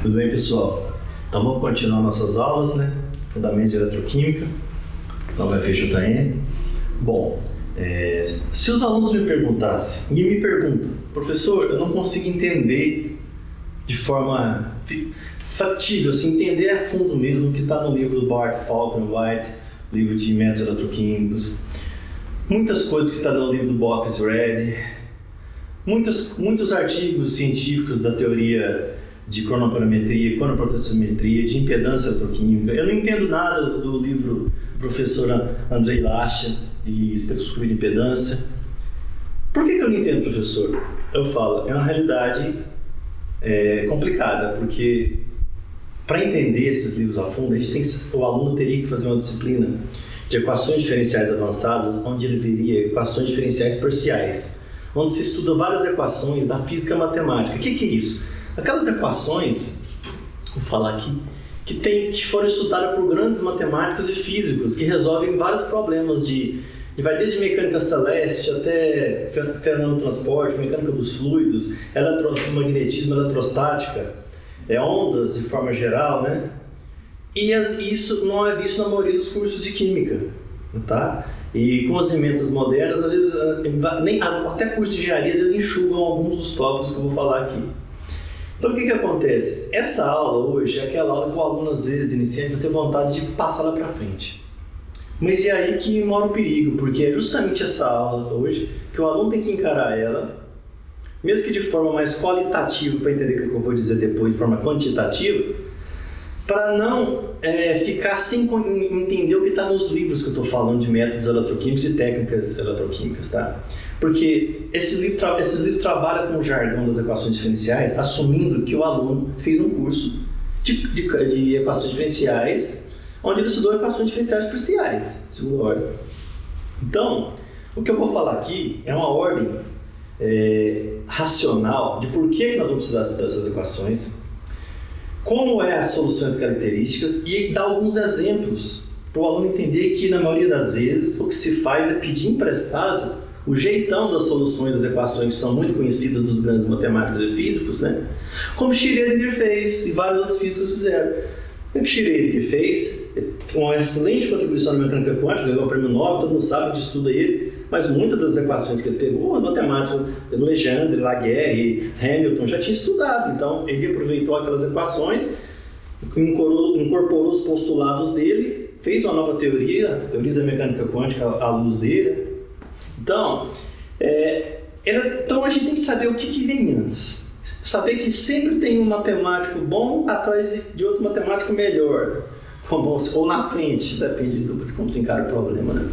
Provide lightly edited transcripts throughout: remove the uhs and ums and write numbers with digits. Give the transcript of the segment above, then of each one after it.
Tudo bem, pessoal? Então vamos continuar nossas aulas, né? Fundamentos de Eletroquímica, então FJN. Bom, se os alunos me perguntassem, e me perguntam, professor, eu não consigo entender de forma factível, assim, entender a fundo mesmo o que está no livro do Bart Falkenwhite, livro de métodos eletroquímicos, muitas coisas que estão no livro do Bock's-Red, muitos artigos científicos da teoria de cronoporametria, cronopotenciometria, de impedância eletroquímica. Eu não entendo nada do livro do professor Andrei Lasha, de espectroscopia de impedância. Por que eu não entendo, professor? Eu falo, é uma realidade complicada, porque para entender esses livros a fundo, o aluno teria que fazer uma disciplina de equações diferenciais avançadas, onde ele veria equações diferenciais parciais, onde se estuda várias equações da física matemática. O que é isso? Aquelas equações, vou falar aqui, que foram estudadas por grandes matemáticos e físicos, que resolvem vários problemas vai desde mecânica celeste até fenômeno do transporte, mecânica dos fluidos, eletromagnetismo, eletrostática, ondas de forma geral, né? E isso não é visto na maioria dos cursos de química, tá? E com as inventas modernas, às vezes, até cursos de engenharia, às vezes enxugam alguns dos tópicos que eu vou falar aqui. Então, o que acontece? Essa aula hoje é aquela aula que o aluno, às vezes, iniciante, vai ter vontade de passar lá para frente. Mas é aí que mora o perigo, porque é justamente essa aula hoje que o aluno tem que encarar ela, mesmo que de forma mais qualitativa, para entender o que eu vou dizer depois, de forma quantitativa, para não ficar sem entender o que está nos livros que eu estou falando de métodos eletroquímicos e técnicas eletroquímicas, tá? Porque esses livros trabalham com o jargão das equações diferenciais, assumindo que o aluno fez um curso de equações diferenciais, onde ele estudou equações diferenciais parciais, segunda ordem. Então, o que eu vou falar aqui é uma ordem racional de por que nós vamos precisar dessas equações, como as soluções características e dar alguns exemplos para o aluno entender que, na maioria das vezes, o que se faz é pedir emprestado o jeitão das soluções das equações que são muito conhecidas dos grandes matemáticos e físicos, né? Como Schrödinger fez e vários outros físicos fizeram. O que Schrödinger fez foi uma excelente contribuição na mecânica quântica, ganhou o prêmio Nobel, todo mundo sabe de estuda ele, mas muitas das equações que ele pegou, os matemáticos Legendre, Laguerre, Hamilton já tinham estudado. Então ele aproveitou aquelas equações, incorporou os postulados dele, fez uma nova teoria, a teoria da mecânica quântica à luz dele. Então, então a gente tem que saber o que vem antes. Saber que sempre tem um matemático bom atrás de outro matemático melhor. Ou na frente, depende de como se encara o problema, né?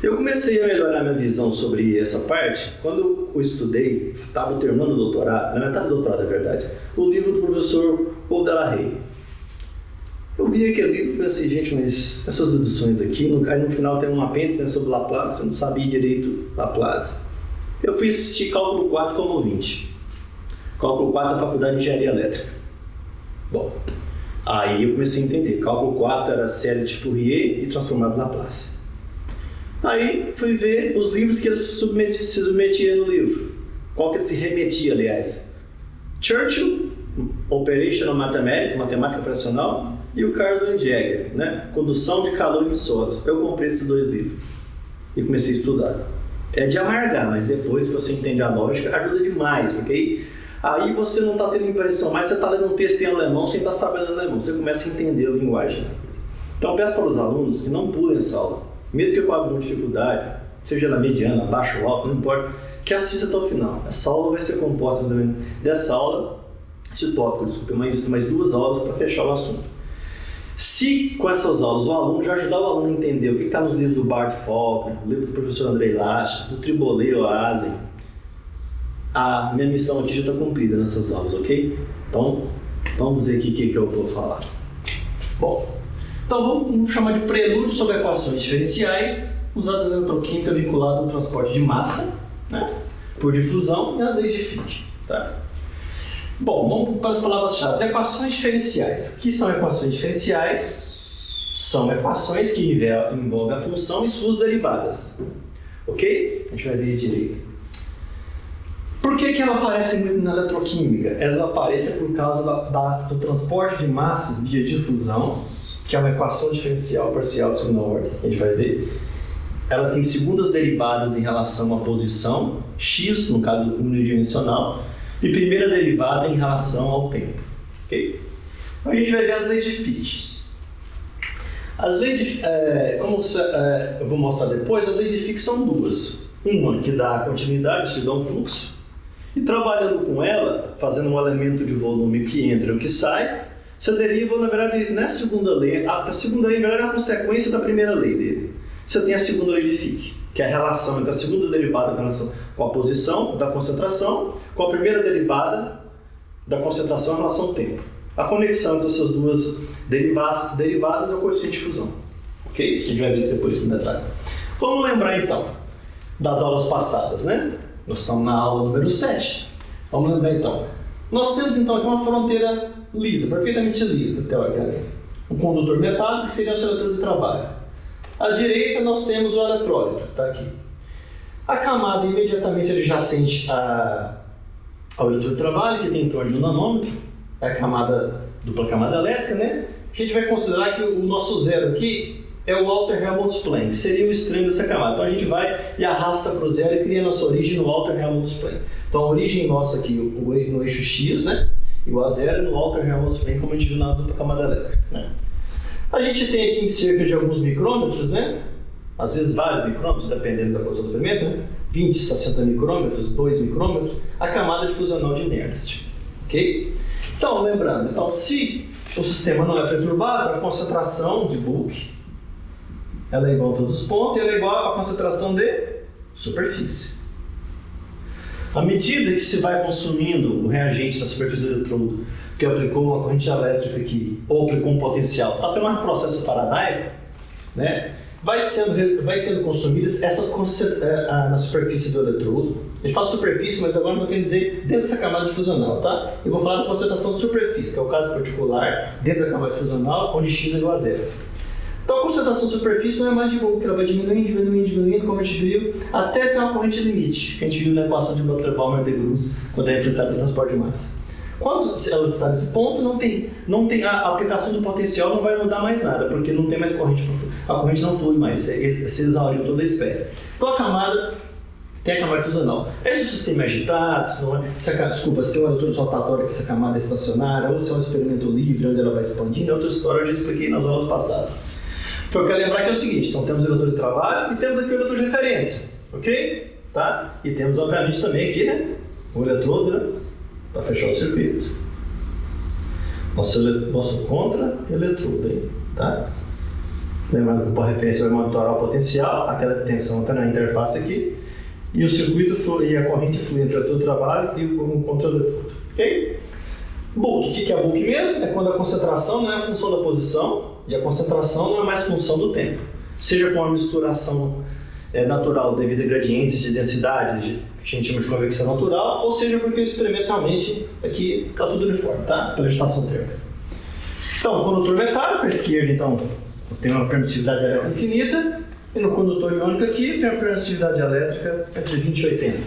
Eu comecei a melhorar minha visão sobre essa parte quando eu estudei, estava terminando o doutorado, na metade do doutorado, é verdade, o livro do professor Paul Delahaye. Eu vi aquele livro e pensei, gente, mas essas deduções aqui, aí no final tem um apêndice, né, sobre Laplace, eu não sabia direito Laplace. Eu fui assistir Cálculo 4 como ouvinte. Cálculo 4 da Faculdade de Engenharia Elétrica. Bom, aí eu comecei a entender. Cálculo 4 era a série de Fourier e transformado em Laplace. Aí fui ver os livros que ele se submetia no livro. Qual que ele se remetia, aliás? Churchill, Operational Mathematics, Matemática Operacional, e o Carl Jagger, né? Condução de calor em sólidos. Eu comprei esses dois livros e comecei a estudar. É de amargar, mas depois que você entende a lógica, ajuda demais, porque aí você não está tendo impressão, mas você está lendo um texto em alemão sem estar sabendo alemão, você começa a entender a linguagem. Então peço para os alunos que não pulem essa aula, mesmo que com alguma dificuldade, seja ela mediana, baixa ou alta, não importa, que assista até o final. Essa aula vai ser composta também dessa aula, esse tópico, desculpa, mais duas aulas para fechar o assunto. Se com essas aulas o aluno já ajudar o aluno a entender o que está nos livros do Bart Falken, no livro do professor Andrei Lasha, do Triboulet Oazen, a minha missão aqui já está cumprida nessas aulas, ok? Então, vamos ver aqui o que eu vou falar. Bom, então vamos chamar de prelúdio sobre equações diferenciais usadas na eletroquímica vinculada ao transporte de massa, né, por difusão e as leis de Fick, tá? Bom, vamos para as palavras-chave. Equações diferenciais. O que são equações diferenciais? São equações que envolvem a função e suas derivadas. Ok? A gente vai ver isso direito. Por que ela aparece muito na eletroquímica? Ela aparece por causa do transporte de massa via difusão, que é uma equação diferencial parcial de segunda ordem, a gente vai ver. Ela tem segundas derivadas em relação à posição, x, no caso unidimensional, e primeira derivada em relação ao tempo. Okay? Então a gente vai ver as leis de Fick. As leis de, eu vou mostrar depois, as leis de Fick são duas. Uma que dá a continuidade, que dá um fluxo, e trabalhando com ela, fazendo um elemento de volume que entra e o que sai, você deriva, na verdade, não é a segunda lei. A segunda lei, na verdade, é a consequência da primeira lei dele. Você tem a segunda lei de Fick, que é a relação entre a segunda derivada com a posição da concentração, com a primeira derivada da concentração em relação ao tempo. A conexão entre essas duas derivadas é o coeficiente de fusão. Ok? A gente vai ver isso depois no detalhe. Vamos lembrar então das aulas passadas, né? Nós estamos na aula número 7. Vamos lembrar então. Nós temos então aqui uma fronteira lisa, perfeitamente lisa, teoricamente. Um condutor metálico que seria o seu eletrodo de trabalho. À direita nós temos o eletrólito, que está aqui. A camada imediatamente adjacente ao eletrodo de trabalho, que tem em torno de 1 nanômetro, é a dupla camada elétrica, né? A gente vai considerar que o nosso zero aqui é o Walter Helmholtz plane, que seria o extremo dessa camada. Então a gente vai e arrasta para o zero e cria a nossa origem no Walter Helmholtz plane. Então a origem nossa aqui, no eixo X, né? Igual a zero, no Walter Helmholtz plane, como a gente viu na dupla camada elétrica, né? A gente tem aqui em cerca de alguns micrômetros, né? Às vezes vários micrômetros, dependendo da posição do experimento, né? 20, 60 micrômetros, 2 micrômetros, a camada difusional de Nernst. Ok? Então, lembrando, se o sistema não é perturbado, a concentração de bulk ela é igual a todos os pontos e ela é igual à concentração de superfície. À medida que se vai consumindo o reagente na superfície do eletrodo, que aplicou uma corrente elétrica aqui, ou aplicou um potencial, até um processo faradaico, né, vai sendo consumidas essas na superfície do eletrodo. A gente fala superfície, mas agora não quero dizer dentro dessa camada difusional, tá? Eu vou falar da concentração de superfície, que é o caso particular dentro da camada difusional, onde x é igual a zero. Então a concentração de superfície não é mais de bulk, ela vai diminuindo, como a gente viu, até ter uma corrente limite, que a gente viu na equação de Butler-Balmer de Grus, quando é referenciada pelo transporte de massa. Quando ela está nesse ponto, não tem a aplicação do potencial não vai mudar mais nada, porque não tem mais corrente, a corrente não flui mais, se exauriu toda a espécie. Então a camada tem a camada fusional. Se o sistema é agitado, se não é, se tem um eletrodo rotatório que essa camada é estacionária, ou se é um experimento livre, onde ela vai expandindo, é outra história, eu já expliquei nas aulas passadas. Então eu quero lembrar que é o seguinte, então temos o eletrodo de trabalho e temos aqui o eletrodo de referência, ok? Tá? E temos obviamente também aqui, né, o eletrodo, né, para fechar o circuito. Nosso contra-eletrodo aí, tá? Lembrando que por referência vai monitorar o potencial, aquela tensão está na interface aqui, e o circuito e a corrente flui entre o eletrodo de trabalho e o contra-eletrodo, ok? Bulk, o que é bulk mesmo? É quando a concentração não é a função da posição e a concentração não é mais função do tempo. Seja com uma misturação natural devido a gradientes de densidade, que a gente chama de convecção natural, ou seja porque o experimento realmente aqui está tudo uniforme, tá? Pela agitação térmica. Então, o condutor metálico, à esquerda, então, tem uma permissividade elétrica infinita, e no condutor iônico aqui tem uma permissividade elétrica entre 20 e 80.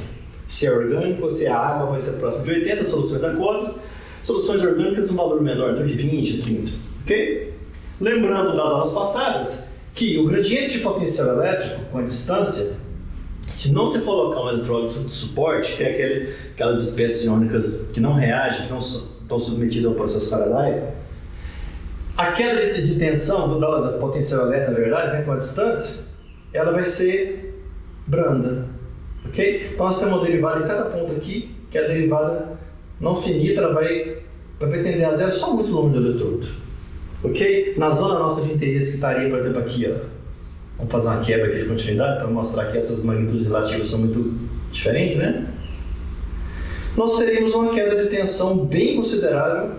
Se é orgânico ou se é água, vai ser próximo de 80, soluções aquosas. Soluções orgânicas, um valor menor, então de 20 a 30. Ok? Lembrando das aulas passadas que o gradiente de potencial elétrico com a distância, se não se colocar um eletrólito de suporte, que é aquelas espécies iônicas que não reagem, que não estão submetidas ao processo faradaico, a queda de tensão da potencial elétrica, na verdade, né, com a distância, ela vai ser branda. Ok? Então nós temos uma derivada em cada ponto aqui, que é a derivada não finita, ela vai tender a zero só muito longe do eletrodo. Ok? Na zona nossa de interesse, que estaria, por exemplo, aqui, ó. Vamos fazer uma quebra aqui de continuidade para mostrar que essas magnitudes relativas são muito diferentes, né? Nós teríamos uma queda de tensão bem considerável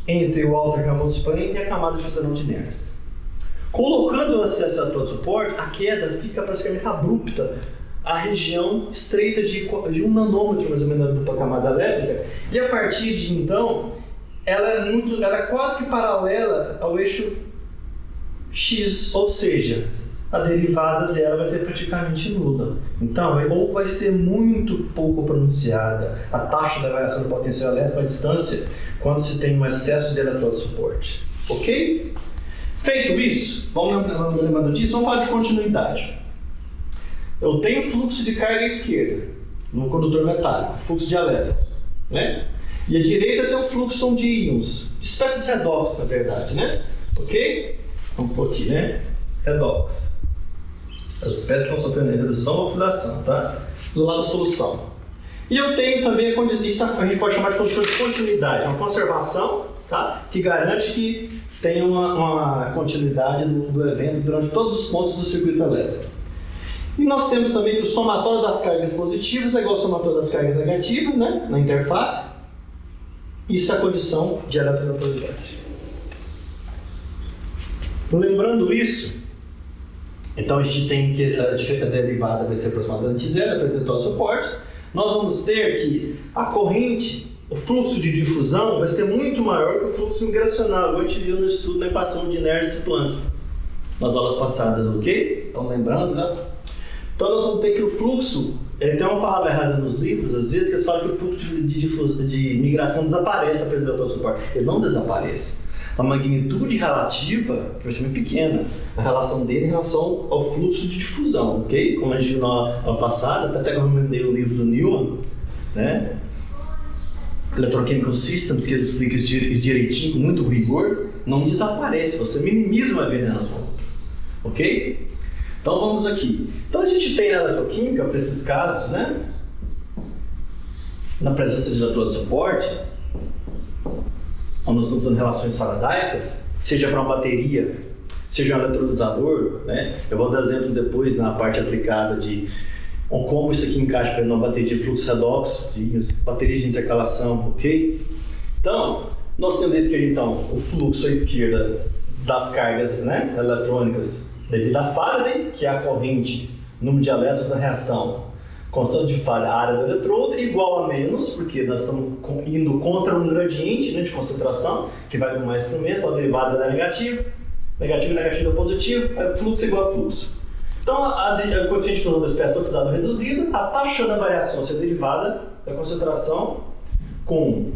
entre o Walter Helmholtz plane e a camada difusional de Nernst. Colocando o acesso ao eletrodo de suporte, a queda fica praticamente abrupta. A região estreita de 1 nanômetro, mais ou menos, da dupla camada elétrica, e a partir de então, ela é quase que paralela ao eixo X, ou seja, a derivada dela vai ser praticamente nula. Então, ou vai ser muito pouco pronunciada a taxa da variação do potencial elétrico à distância quando se tem um excesso de eletrodo de suporte. Ok? Feito isso, vamos lembrando disso, vamos falar de continuidade. Eu tenho fluxo de carga à esquerda no condutor metálico, fluxo de elétrons, né? E à direita tem um fluxo de íons, de espécies redox, na verdade, né? Ok? Vamos pôr aqui, né? Redox. As espécies estão sofrendo redução ou oxidação, tá? Do lado da solução. E eu tenho também isso a gente pode chamar de condição de continuidade, uma conservação, tá? Que garante que tem uma continuidade do evento durante todos os pontos do circuito elétrico. E nós temos também que o somatório das cargas positivas é igual ao somatório das cargas negativas, né? Na interface. Isso é a condição de eletroneutralidade. Lembrando isso, então a gente tem que a derivada vai ser aproximadamente zero, apresentou o suporte. Nós vamos ter que a corrente, o fluxo de difusão vai ser muito maior que o fluxo migracional, igual a gente viu no estudo da equação de Nernst e Planck, nas aulas passadas, ok? Então lembrando, né? Então nós vamos ter que o fluxo, tem uma palavra errada nos livros, às vezes, que eles falam que o fluxo de migração desaparece apresentando o suporte. Ele não desaparece. A magnitude relativa, que vai ser muito pequena, a relação dele em relação ao fluxo de difusão, ok? Como a gente viu na aula passada, até que eu recomendei o livro do Newman, né? Electrochemical Systems, que ele explica isso direitinho, com muito rigor, não desaparece, você minimiza uma vez em relação ao outro, ok? Então vamos aqui. Então a gente tem na eletroquímica, para esses casos, né? Na presença de eletrodo de suporte, quando nós estamos usando relações faradaicas, seja para uma bateria, seja um eletrolisador, né? Eu vou dar exemplo depois na parte aplicada de como isso aqui encaixa para uma bateria de fluxo redox, de bateria de intercalação, ok? Então, nós temos esse aqui, então, o fluxo à esquerda das cargas, né, eletrônicas devido à Faraday, que é a corrente, número de elétrons da reação, constante de Faraday, a área do eletrodo, igual a menos, porque nós estamos indo contra um gradiente, né, de concentração, que vai do mais para o menos, então a derivada é negativa, negativo é positivo, fluxo é igual a fluxo. Então, o coeficiente de fusão da espécie oxidada reduzida, a taxa da variação se é derivada da concentração com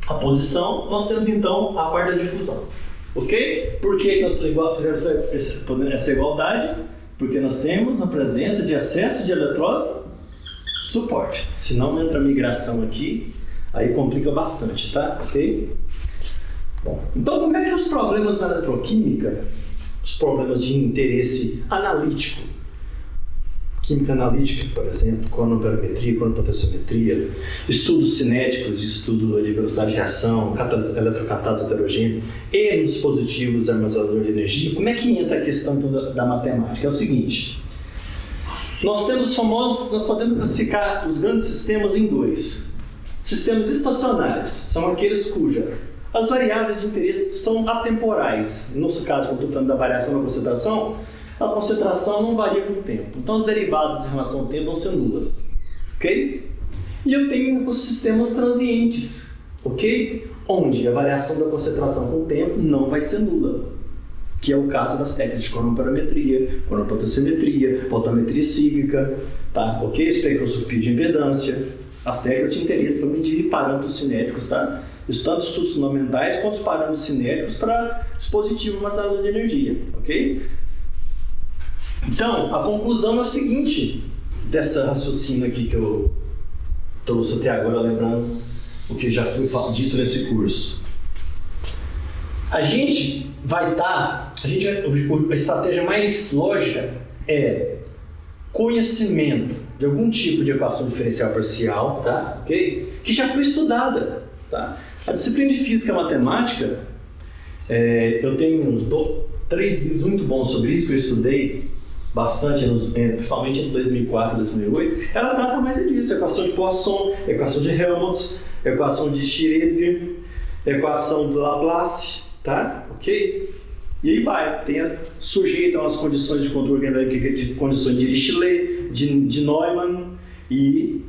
a posição, nós temos então a parte da difusão. Ok? Por que nós fizemos essa igualdade? Porque nós temos na presença de excesso de eletródo suporte. Se não entra a migração aqui, aí complica bastante, tá? Ok? Bom, então como é que os problemas na eletroquímica, os problemas de interesse analítico, química analítica, por exemplo, cronobarometria, cronopotenciometria, estudos cinéticos, estudo de velocidade de reação, eletrocatálise heterogênea e nos dispositivos armazenador de energia, como é que entra a questão então, da matemática? É o seguinte, nós podemos classificar os grandes sistemas em dois. Sistemas estacionários, são aqueles as variáveis de interesse são atemporais. No nosso caso, quando estou falando da variação da concentração, a concentração não varia com o tempo. Então, as derivadas em relação ao tempo vão ser nulas. Ok? E eu tenho os sistemas transientes. Ok? Onde a variação da concentração com o tempo não vai ser nula. Que é o caso das técnicas de cronobarometria, cronopotensiometria, voltametria cíclica, tá? Ok? Espectroscopia de impedância. As técnicas de interesse para medir parâmetros cinéticos, tá? Tanto estudos fundamentais quanto os parâmetros cinéticos para dispositivo armazenador de energia, ok? Então, a conclusão é o seguinte, dessa raciocínio aqui que eu trouxe até agora, lembrando o que já foi dito nesse curso. A estratégia mais lógica é conhecimento de algum tipo de equação diferencial parcial, tá? Ok? Que já foi estudada, tá? A disciplina de Física e Matemática, eu tenho 3 livros muito bons sobre isso que eu estudei bastante, principalmente em 2004 e 2008. Ela trata mais disso, equação de Poisson, equação de Helmholtz, equação de Schrödinger, equação de Laplace, tá? Ok? E aí vai, sujeita a umas condições de controle, de condições de Dirichlet, de Neumann e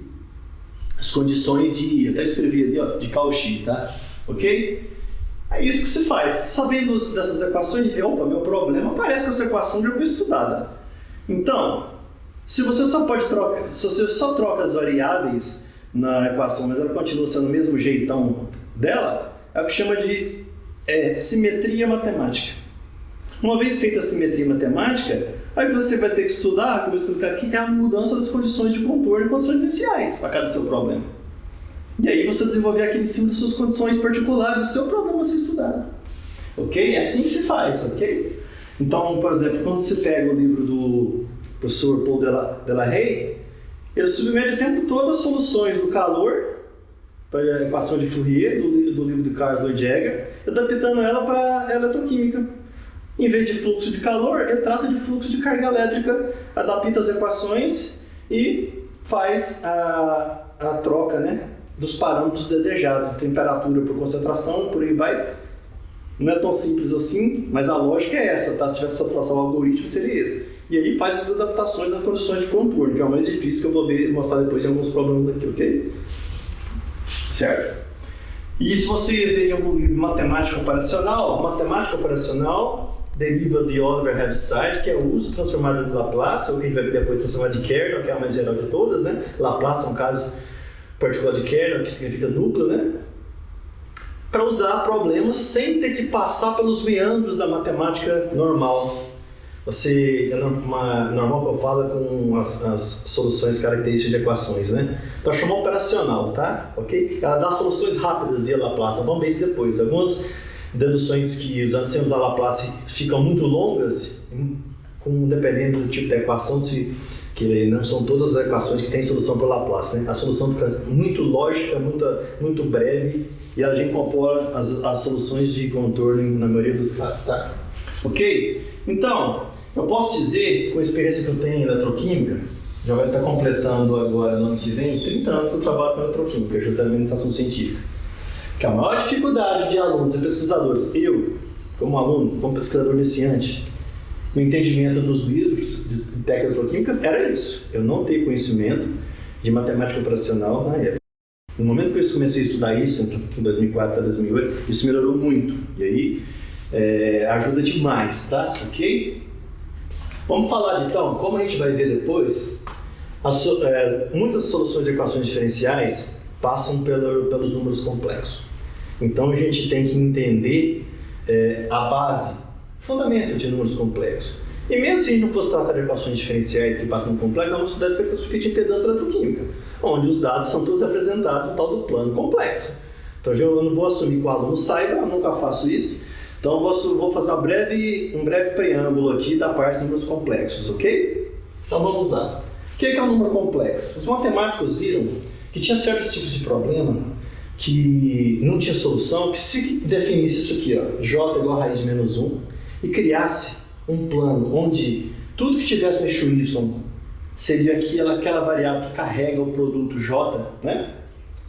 as condições de, até escrevi ali, ó, de Cauchy, tá? Ok? É isso que se faz. Sabendo dessas equações, opa, meu problema parece que essa equação já foi estudada. Então, se você só troca as variáveis na equação, mas ela continua sendo o mesmo jeitão dela, é o que chama de simetria matemática. Uma vez feita a simetria matemática, aí você vai ter que estudar, que eu vou explicar aqui, é a mudança das condições de contorno e condições iniciais para cada seu problema. E aí você desenvolver aquilo em cima das suas condições particulares do seu problema a ser estudado. Ok? É assim que se faz, ok? Então, por exemplo, quando você pega o livro do professor Paul Delahaye, ele submete o tempo todo as soluções do calor para a equação de Fourier, do livro de Carl Lloyd Jäger, adaptando ela para a eletroquímica. Em vez de fluxo de calor, ele trata de fluxo de carga elétrica, adapta as equações e faz a troca, né, dos parâmetros desejados, temperatura por concentração, por aí vai. Não é tão simples assim, mas a lógica é essa, tá? Se tivesse que traçar o algoritmo, seria esse. E aí faz as adaptações às condições de contorno, que é o mais difícil, que eu vou mostrar depois em alguns problemas aqui, ok? Certo? E se você ver em algum livro matemática operacional deriva de Oliver-Heaviside, que é o uso transformado de Laplace, ou que a gente vai ver depois transformado de kernel, que é a mais geral de todas, né? Laplace é um caso particular de kernel, que significa núcleo, né? Para usar problemas sem ter que passar pelos meandros da matemática normal. Normal que eu falo com as soluções características de equações, né? Então chama operacional, tá? Ok? Ela dá soluções rápidas via Laplace, vamos ver isso depois. Algumas deduções que sem usar Laplace ficam muito longas, dependendo do tipo de equação, que não são todas as equações que têm solução por Laplace, né? A solução fica muito lógica, muito breve, e ela já incorpora as soluções de contorno na maioria dos casos, tá? Ok? Então, eu posso dizer, com a experiência que eu tenho em eletroquímica, já vai estar completando agora, no ano que vem, 30 anos que eu trabalho com eletroquímica, juntamente na administração científica, que a maior dificuldade de alunos e pesquisadores, eu, como aluno, como pesquisador iniciante, no entendimento dos livros de técnica eletroquímica, era isso. Eu não tenho conhecimento de matemática operacional na época. No momento que eu comecei a estudar isso, em 2004 para 2008, isso melhorou muito. E aí, ajuda demais, tá? Ok? Vamos falar então, como a gente vai ver depois, muitas soluções de equações diferenciais passam pelos números complexos. Então a gente tem que entender a base, fundamento de números complexos. E mesmo se a gente não fosse tratar de equações diferenciais que passam no complexo, nós vamos estudar espectroscopia de impedância eletroquímica, onde os dados são todos apresentados no tal do plano complexo. Então eu não vou assumir que o aluno saiba, eu nunca faço isso. Então eu vou fazer um breve preâmbulo aqui da parte de números complexos, ok? Então vamos lá. O que é um número complexo? Os matemáticos viram que tinha certos tipos de problema que não tinha solução, que se definisse isso aqui, ó, j igual a raiz de menos 1, e criasse um plano onde tudo que tivesse no eixo y seria aquela variável que carrega o produto j, né?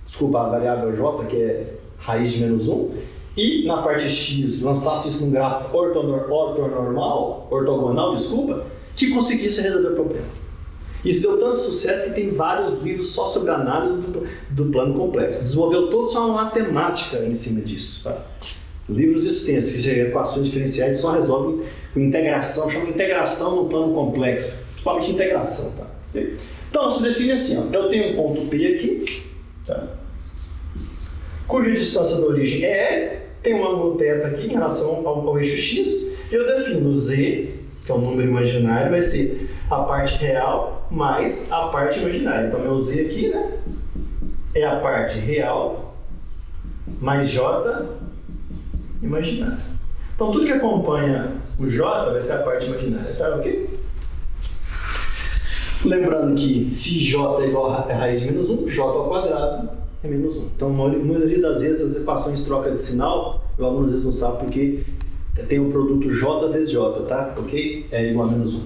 Desculpa, a variável j, que é raiz de menos 1, e na parte x lançasse isso num gráfico ortogonal, que conseguisse resolver o problema. Isso deu tanto sucesso que tem vários livros só sobre análise do plano complexo. Desenvolveu toda uma matemática em cima disso. Tá? Livros extensos, que são equações diferenciais, só resolvem com integração, chama integração no plano complexo. Principalmente integração. Tá? Então, se define assim, ó, eu tenho um ponto P aqui, tá? Cuja distância da origem é, tem um ângulo θ aqui em relação ao eixo x, eu defino z, que é um número imaginário, vai ser a parte real mais a parte imaginária. Então, meu z aqui, né, é a parte real mais j imaginária. Então, tudo que acompanha o j vai ser a parte imaginária, tá ok? Lembrando que se j é igual a raiz de menos 1, j ao quadrado é menos 1. Então, a maioria das vezes, as equações de troca de sinal, o aluno às vezes não sabe porque tem o produto j vezes j, tá? Ok? É igual a menos 1.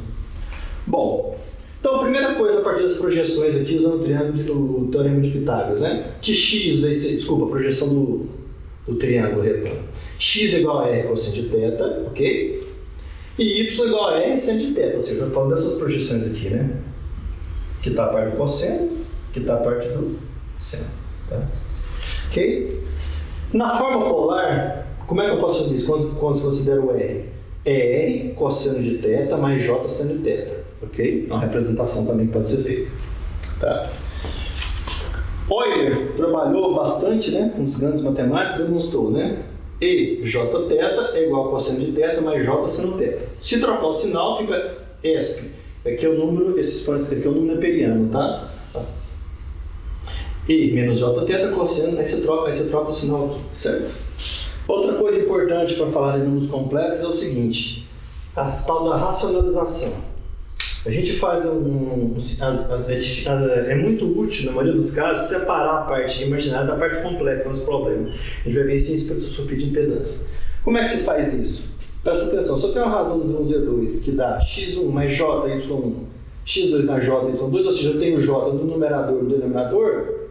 Bom, então a primeira coisa, a partir das projeções aqui, usando o teorema de Pitágoras, né? Que x vai ser, desculpa, a projeção do triângulo retângulo. X é igual a r cosseno de θ, ok? E y igual a r seno de θ, ou seja, eu estou falando dessas projeções aqui, né? Que está a parte do cosseno, que está a parte do seno, tá? Ok? Na forma polar, como é que eu posso fazer isso quando considero o r? É r cosseno de θ mais j seno de θ. ok? Uma representação também pode ser feita, tá? Euler trabalhou bastante, né, com os grandes matemáticos, demonstrou, né? E Jθ é igual a cosseno de θ mais J seno θ. Se trocar o sinal, fica ESP. Aqui é o número, esse exponencial aqui é o número neperiano, tá? E menos Jθ cosseno, aí você troca o sinal aqui, certo? Outra coisa importante para falar em números complexos é o seguinte, a tal da racionalização. A gente faz é muito útil, na maioria dos casos, separar a parte imaginária da parte complexa dos problemas. A gente vai ver isso em espectroscopia de impedância. Como é que se faz isso? Presta atenção, se eu tenho uma razão do Z1, Z2 que dá x1 mais j, y1, x2 mais j, y2, ou seja, eu tenho j no numerador e no denominador,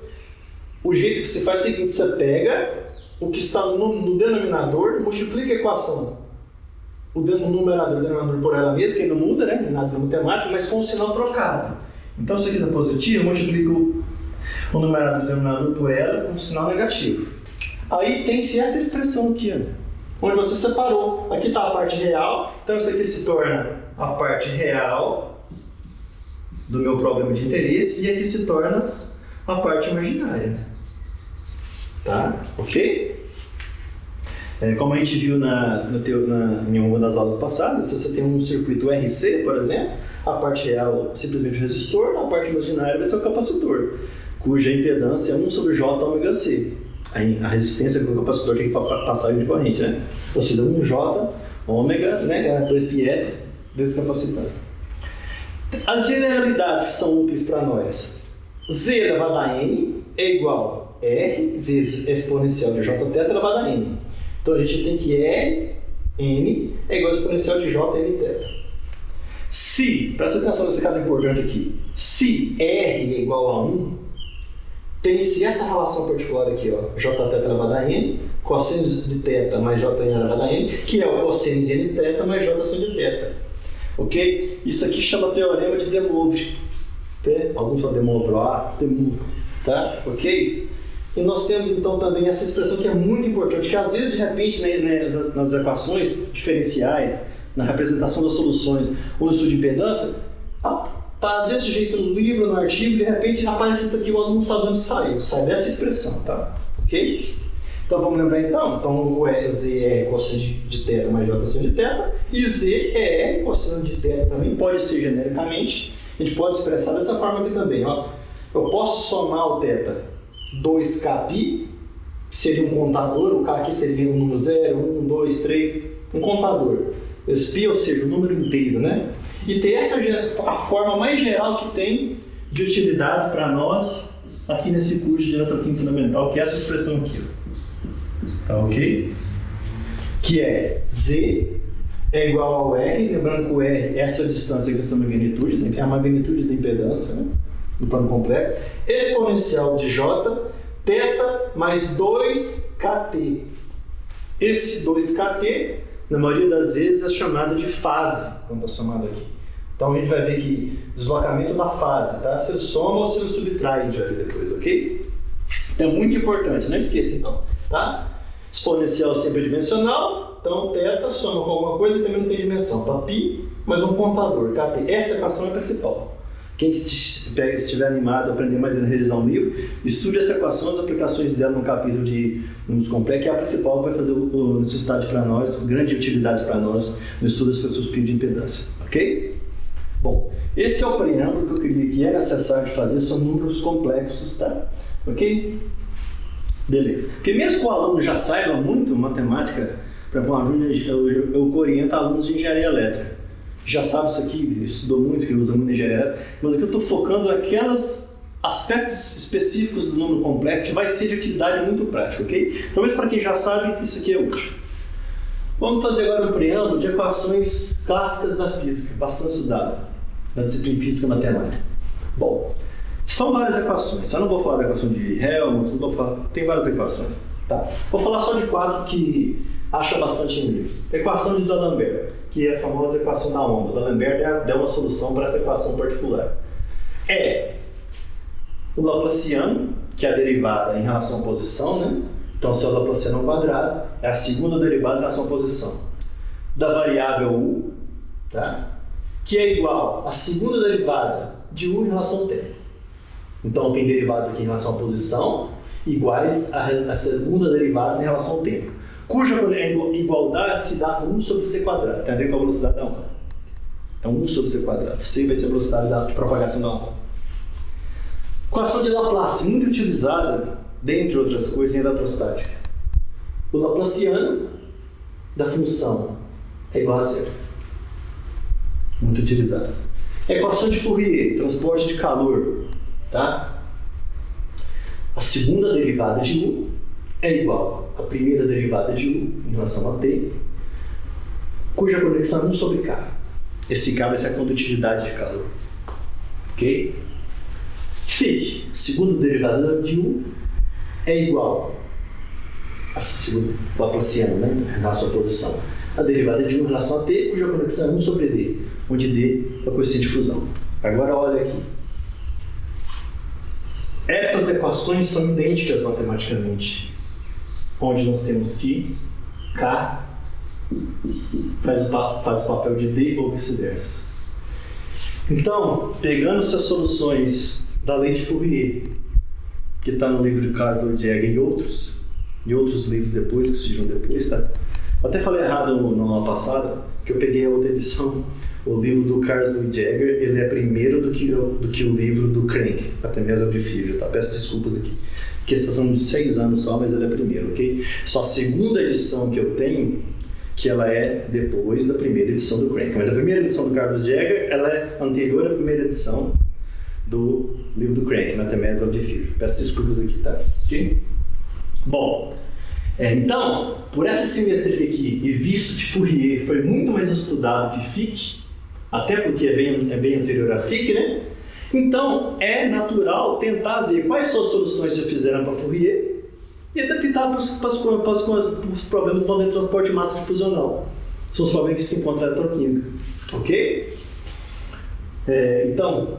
o jeito que se faz é o seguinte, você pega o que está no denominador, multiplica a equação. O numerador e o denominador por ela mesma, que não muda, né? Nada de matemática, mas com o sinal trocado. Então, se aqui dá positivo, eu multiplico o numerador e o denominador por ela com um sinal negativo. Aí tem-se essa expressão aqui, ó, onde você separou. Aqui está a parte real, então isso aqui se torna a parte real do meu problema de interesse e aqui se torna a parte imaginária. Tá? Ok? Como a gente viu em uma das aulas passadas, se você tem um circuito RC, por exemplo, a parte real é simplesmente o resistor, a parte imaginária vai ser o capacitor, cuja impedância é 1 sobre J ômega C. A resistência que o capacitor tem que passar de corrente, né? Ou seja, 1J ômega, né, 2πf vezes capacitância. As generalidades que são úteis para nós. Z elevado a N é igual a R vezes exponencial de Jθ elevado a N. Então, a gente tem que N é igual a exponencial de J N θ. Se, presta atenção nesse caso importante aqui, se R é igual a 1, tem-se essa relação particular aqui, ó, Jθ elevado a N, cosseno de θ mais Jn elevado a N, que é o cosseno de Nθ mais J seno de θ. Ok? Isso aqui chama teorema de De Moivre. Alguns falam De Moivre, tá? Ok? E nós temos então também essa expressão que é muito importante, que às vezes, de repente, nas equações diferenciais, na representação das soluções ou no estudo de impedância, tá desse jeito no livro, no artigo, de repente aparece isso aqui, o aluno não sabe onde saiu. Sai dessa expressão, tá? Ok? Então vamos lembrar então? Então o Z é cosseno de θ mais J seno de θ, e Z é R cosseno de θ também, pode ser genericamente, a gente pode expressar dessa forma aqui também, ó. Eu posso somar o θ 2kπ, seria um contador, o K aqui seria um número 0, 1, 2, 3, um contador. Esse π, ou seja, o número inteiro, né? E ter essa a forma mais geral que tem de utilidade para nós aqui nesse curso de eletroquímica fundamental, que é essa expressão aqui. Tá ok? Que é Z é igual ao R, lembrando que o R é essa distância aqui, essa magnitude, né? Que é a magnitude da impedância, né? Do plano completo, exponencial de J, θ mais 2kT. Esse 2kT, na maioria das vezes, é chamado de fase, quando está somado aqui. Então a gente vai ver que deslocamento da fase, tá? Se soma ou se subtrai, a gente vai ver depois, ok? Então é muito importante, não esqueça então, tá? Exponencial sempre é dimensional, então θ soma com alguma coisa e também não tem dimensão, tá? Π mais um contador, kT. Essa equação é a principal. Quem estiver animado a aprender mais a revisar um livro, estude essa equação, as aplicações dela no capítulo de números complexos, que é a principal, vai fazer necessidade para nós, grande utilidade para nós no estudo das espectroscopia de impedância. Ok? Bom, esse é o preâmbulo que eu queria que é necessário de fazer, são números complexos, tá? Ok? Beleza. Porque mesmo que o aluno já saiba muito matemática, para eu oriento alunos de engenharia elétrica. Já sabe isso aqui, estudou muito, que usa muito engenharia elétrica, mas aqui eu estou focando naqueles aspectos específicos do número complexo que vai ser de utilidade muito prática, ok? Talvez para quem já sabe, isso aqui é útil. Vamos fazer agora um preâmbulo de equações clássicas da física, bastante estudada, da disciplina física e matemática. Bom, são várias equações, eu não vou falar da equação de Helmholtz, não vou falar, tem várias equações. Tá? Vou falar só de 4 que acha bastante em inglês. Equação de D'Alembert, que é a famosa equação da onda. D'Alembert deu uma solução para essa equação particular. É o Laplaciano, que é a derivada em relação à posição, né? Então, se é o Laplaciano ao quadrado, é a segunda derivada em relação à posição. Da variável U, tá? que é igual à segunda derivada de U em relação ao tempo. Então, tem derivadas aqui em relação à posição iguais a segunda derivada em relação ao tempo, cuja igualdade se dá com 1 sobre c quadrado. Tem a ver com a velocidade da onda. Então, 1 sobre c quadrado. C vai ser a velocidade de propagação da onda. Equação de Laplace, muito utilizada, dentre outras coisas, em eletrostática. O Laplaciano da função é igual a zero. Muito utilizada. Equação de Fourier, transporte de calor. Tá? A segunda derivada de U é igual à primeira derivada de U em relação a T, cuja conexão é 1 sobre K. Esse K vai ser a condutividade de calor. Ok? Φ, segunda derivada de U é igual a segunda Laplaciano, né? Em relação à posição. A derivada de U em relação a T, cuja conexão é 1 sobre D, onde D é o coeficiente de fusão. Agora olha aqui. Essas equações são idênticas matematicamente, onde nós temos que K faz o papel de D ou vice-versa. Então, pegando essas soluções da lei de Fourier, que está no livro de Carl Jäger e outros livros depois, que surgiram depois, tá? Eu até falei errado no ano passado, que eu peguei a outra edição. O livro do Carl Jäger, ele é primeiro do que o livro do Crank, até mesmo de Fível, tá? Peço desculpas aqui. Que são de 6 anos só, mas ele é primeiro, ok? Só a segunda edição que eu tenho, que ela é depois da primeira edição do Crank. Mas a primeira edição do Carl Jäger, ela é anterior à primeira edição do livro do Crank, Mathematics of the Future. Peço desculpas aqui, tá? Ok? Bom, então, por essa simetria aqui, e visto que Fourier foi muito mais estudado que Fick, até porque é bem anterior a Fick, né? Então, é natural tentar ver quais são as soluções que já fizeram para Fourier e adaptar para os problemas do transporte de massa difusional. São os problemas que se encontram na eletroquímica. Ok? Então,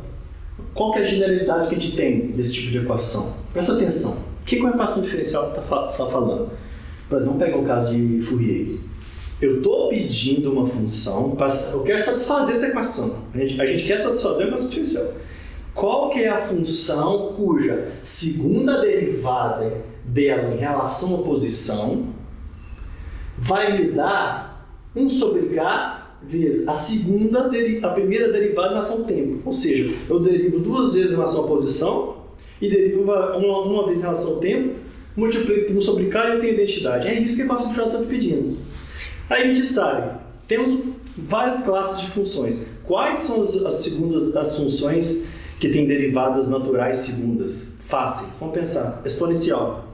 qual que é a generalidade que a gente tem desse tipo de equação? Presta atenção. O que é uma equação diferencial que está falando? Por exemplo, vamos pegar o caso de Fourier. Eu estou pedindo uma função, eu quero satisfazer essa equação. A gente quer satisfazer a equação diferencial. Qual que é a função cuja segunda derivada dela em relação à posição vai me dar 1 sobre K vezes a primeira derivada em relação ao tempo. Ou seja, eu derivo 2 vezes em relação à posição e derivo uma vez em relação ao tempo, multiplico por 1 sobre K e eu tenho identidade. É isso que a equação diferencial está te pedindo. Aí a gente sabe, temos várias classes de funções. Quais são as funções que têm derivadas naturais segundas? Fácil, vamos pensar. Exponencial.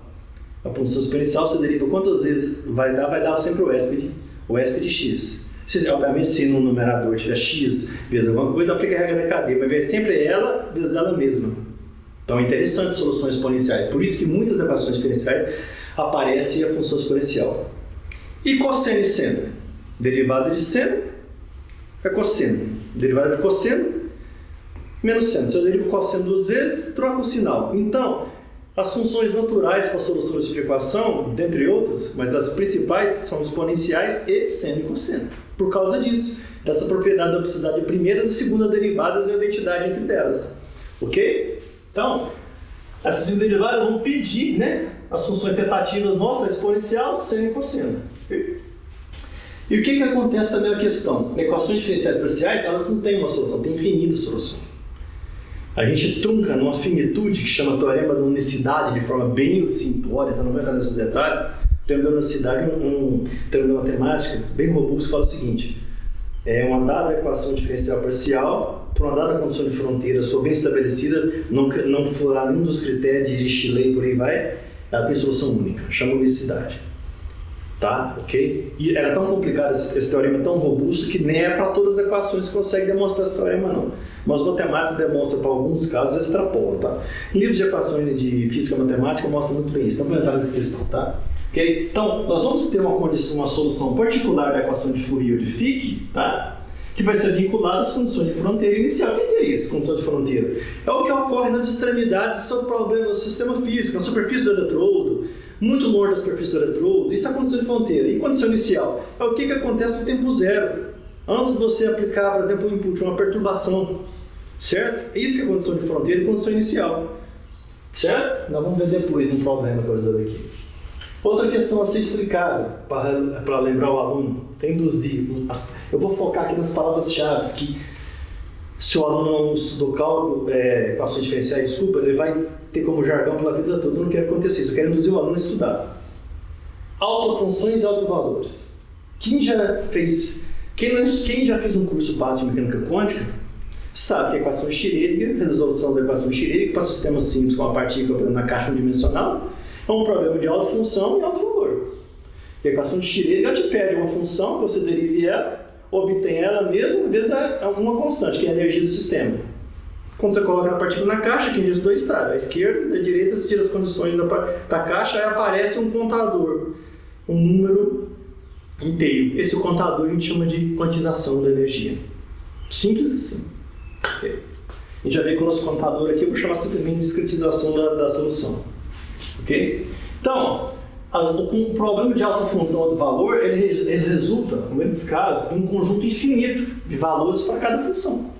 A função exponencial você deriva quantas vezes vai dar sempre o ESP de x. Obviamente, se no numerador tiver x vezes alguma coisa, aplica a regra da cadeia, mas vai ser ela vezes ela mesma. Então é interessante soluções exponenciais. Por isso que muitas equações diferenciais aparece a função exponencial. E cosseno e seno? Derivada de seno é cosseno. Derivada de cosseno menos seno. Se eu derivo cosseno 2 vezes, troco o sinal. Então, as funções naturais para a solução desse tipo de equação, dentre outras, mas as principais são exponenciais e seno e cosseno. Por causa disso, dessa propriedade da duplicidade de primeiras e segunda derivadas e a identidade entre elas. Ok? Então, essas derivadas vão pedir, né, as funções tentativas nossas, exponencial, seno e cosseno. E o que acontece também a questão? Equações diferenciais parciais, elas não têm uma solução, tem infinitas soluções. A gente trunca numa finitude que chama teorema da unicidade de forma bem simplória, então não vai entrar nesses detalhes. O teorema da unicidade é um teorema de matemática bem robusto que fala o seguinte: é uma dada equação diferencial parcial, por uma dada condição de fronteira, se for bem estabelecida, não for nenhum dos critérios de Dirichlet e por aí vai, ela tem solução única, chama unicidade. Tá? Ok? E era tão complicado, esse teorema é tão robusto que nem é para todas as equações que consegue demonstrar esse teorema, não. Mas o matemático demonstra para alguns casos, extrapola, tá? Em livros de equações de física matemática mostra muito bem isso, não vou entrar nessa questão, tá? Okay? Então, nós vamos ter uma solução particular da equação de Fourier ou de Fick, tá? Que vai ser vinculada às condições de fronteira inicial. O que é isso, condição de fronteira? É o que ocorre nas extremidades do problema do sistema físico, na superfície do eletrodo, muito longe da superfície do eletrodo. Isso é a condição de fronteira. E condição inicial? É o que acontece no tempo zero, antes de você aplicar, por exemplo, o input, uma perturbação, certo? Isso que é condição de fronteira e condição inicial, certo? Nós vamos ver depois um problema que eu vou resolver aqui. Outra questão a ser explicada, para lembrar o aluno, tem induzir. Eu vou focar aqui nas palavras-chave que, se o aluno não estudou cálculo, equações diferenciais, desculpa, ele vai ter como jargão pela vida toda. Eu não quero acontecer isso, eu quero induzir o aluno a estudar. Autofunções e autovalores. Quem já fez um curso básico de mecânica quântica sabe que a equação de Schrödinger, resolução da equação de Schrödinger para sistemas simples com uma partícula na caixa unidimensional, é um problema de autofunção e autovalor. E a equação de Schrödinger te pede uma função, você derive ela, obtém ela mesma, vezes uma constante, que é a energia do sistema. Quando você coloca a partícula na caixa, quem diz dois estágios, à esquerda e à direita, você tira as condições da caixa, aí aparece um contador, um número inteiro. Esse contador a gente chama de quantização da energia. Simples assim. Okay. A gente já veio com o nosso contador aqui, eu vou chamar simplesmente de discretização da solução. Ok? Então, com o problema de autofunção ou valor, ele resulta, no meio dos casos, em um conjunto infinito de valores para cada função.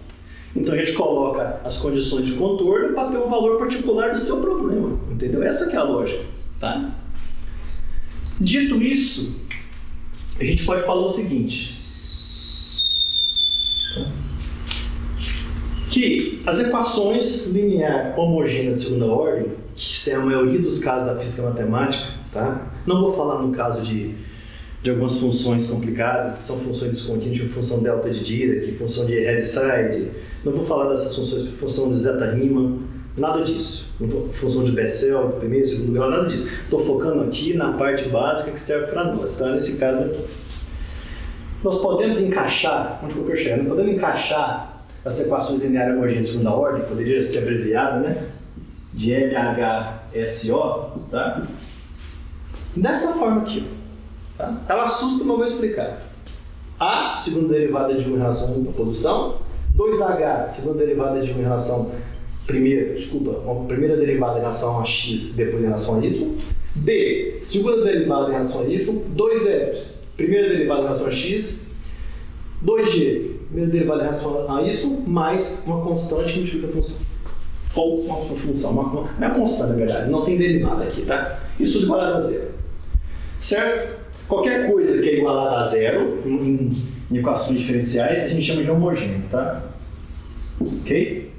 Então a gente coloca as condições de contorno para ter o valor particular do seu problema. Entendeu? Essa que é a lógica. Tá? Dito isso, a gente pode falar o seguinte. Que as equações linear homogêneas de segunda ordem, que isso é a maioria dos casos da física matemática, tá? Não vou falar no caso de algumas funções complicadas, que são funções descontínuas, tipo função delta de Dirac, função de Heaviside. Não vou falar dessas funções, função de zeta-Riemann, nada disso. Não vou, função de Bessel, primeiro, segundo grau, nada disso. Estou focando aqui na parte básica que serve para nós, tá? Nesse caso aqui. Nós podemos encaixar, onde que eu quero chegar? Nós podemos encaixar as equações lineares homogêneas de segunda ordem, poderia ser abreviada, né? De LHSO, tá? Dessa forma aqui, tá? Ela assusta, mas eu vou explicar. A, segunda derivada de 1 em relação a 1 para posição. 2H, segunda derivada de 1 em relação uma primeira derivada em relação a x, depois em relação a y. B, segunda derivada em relação a y. 2F, primeira derivada em relação a x. 2G, primeira derivada em relação a y, mais uma constante que multiplica a função. Ou uma função, não é constante na verdade, não tem derivada aqui, tá? Isso tudo igualado a zero. Certo? Qualquer coisa que é igualada a zero, em equações diferenciais, a gente chama de homogêneo, tá? Ok?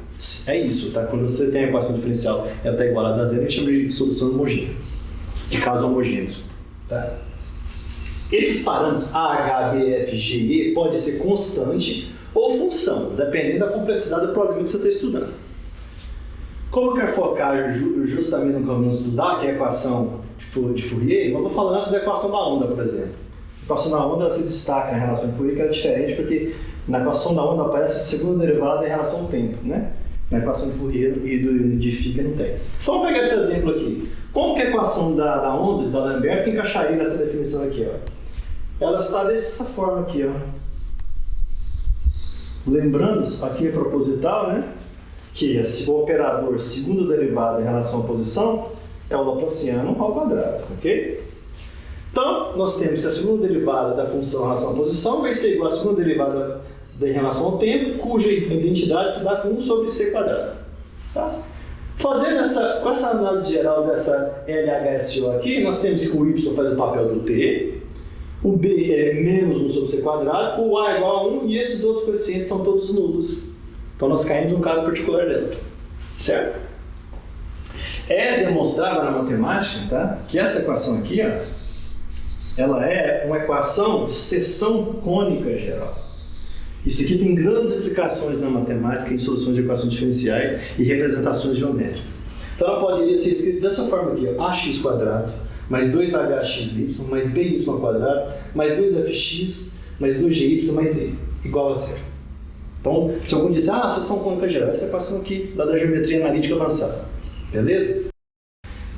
É isso, tá? Quando você tem a equação diferencial e ela está igualada a zero, a gente chama de solução homogênea. De casos homogêneos, tá? Esses parâmetros A, H, B, F, G e E pode ser constante ou função, dependendo da complexidade do problema que você está estudando. Como eu quero focar justamente no que vamos estudar, que é a equação de Fourier, eu vou falar antes da equação da onda, por exemplo. A equação da onda se destaca na relação de Fourier, que é diferente, porque na equação da onda aparece a segunda derivada em relação ao tempo, né? Na equação de Fourier e de Fick não tem. Então vamos pegar esse exemplo aqui. Como que a equação da onda, da Lambert, se encaixaria nessa definição aqui, ó? Ela está dessa forma aqui, ó. Lembrando, aqui é proposital, né? Que o operador segunda derivada em relação à posição é o Laplaciano ao quadrado, ok? Então, nós temos que a segunda derivada da função em relação à posição vai ser igual à segunda derivada em relação ao tempo, cuja identidade se dá com 1 sobre c quadrado. Tá? Fazendo com essa análise geral dessa LHSO aqui, nós temos que o y faz o papel do t, o b é menos 1 sobre c quadrado, o a é igual a 1 e esses outros coeficientes são todos nulos. Então nós caímos num caso particular dela. Certo? É demonstrável na matemática, tá? Que essa equação aqui, ó, ela é uma equação de seção cônica geral. Isso aqui tem grandes implicações na matemática, em soluções de equações diferenciais e representações geométricas. Então ela poderia ser escrita dessa forma aqui, ó, ax quadrado mais 2hxy mais by quadrado mais 2fx mais 2gy mais z igual a zero. Então, se algum disser, seção cônica geral, essa equação aqui lá da geometria analítica avançada. Beleza?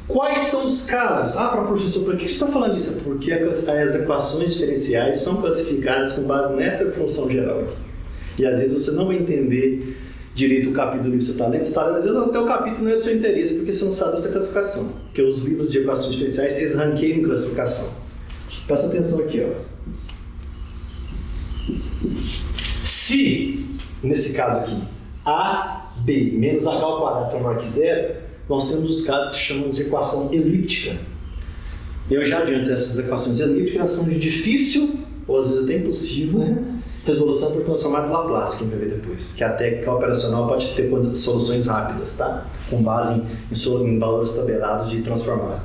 Quais são os casos? Professor, por que você está falando isso? Porque as equações diferenciais são classificadas com base nessa função geral aqui. E às vezes você não vai entender direito o capítulo que você está lendo, às vezes até o capítulo não é do seu interesse, porque você não sabe essa classificação. Porque os livros de equações diferenciais, eles ranqueiam em classificação. Presta atenção aqui, ó. Se, nesse caso aqui, AB menos H ao quadrado é maior que zero, nós temos os casos que chamamos de equação elíptica. Eu já adianto, essas equações elípticas são de difícil, ou às vezes até impossível, resolução por transformar de Laplace, que a gente vai ver depois. Que a técnica operacional pode ter soluções rápidas, tá? Com base em valores tabelados de transformar.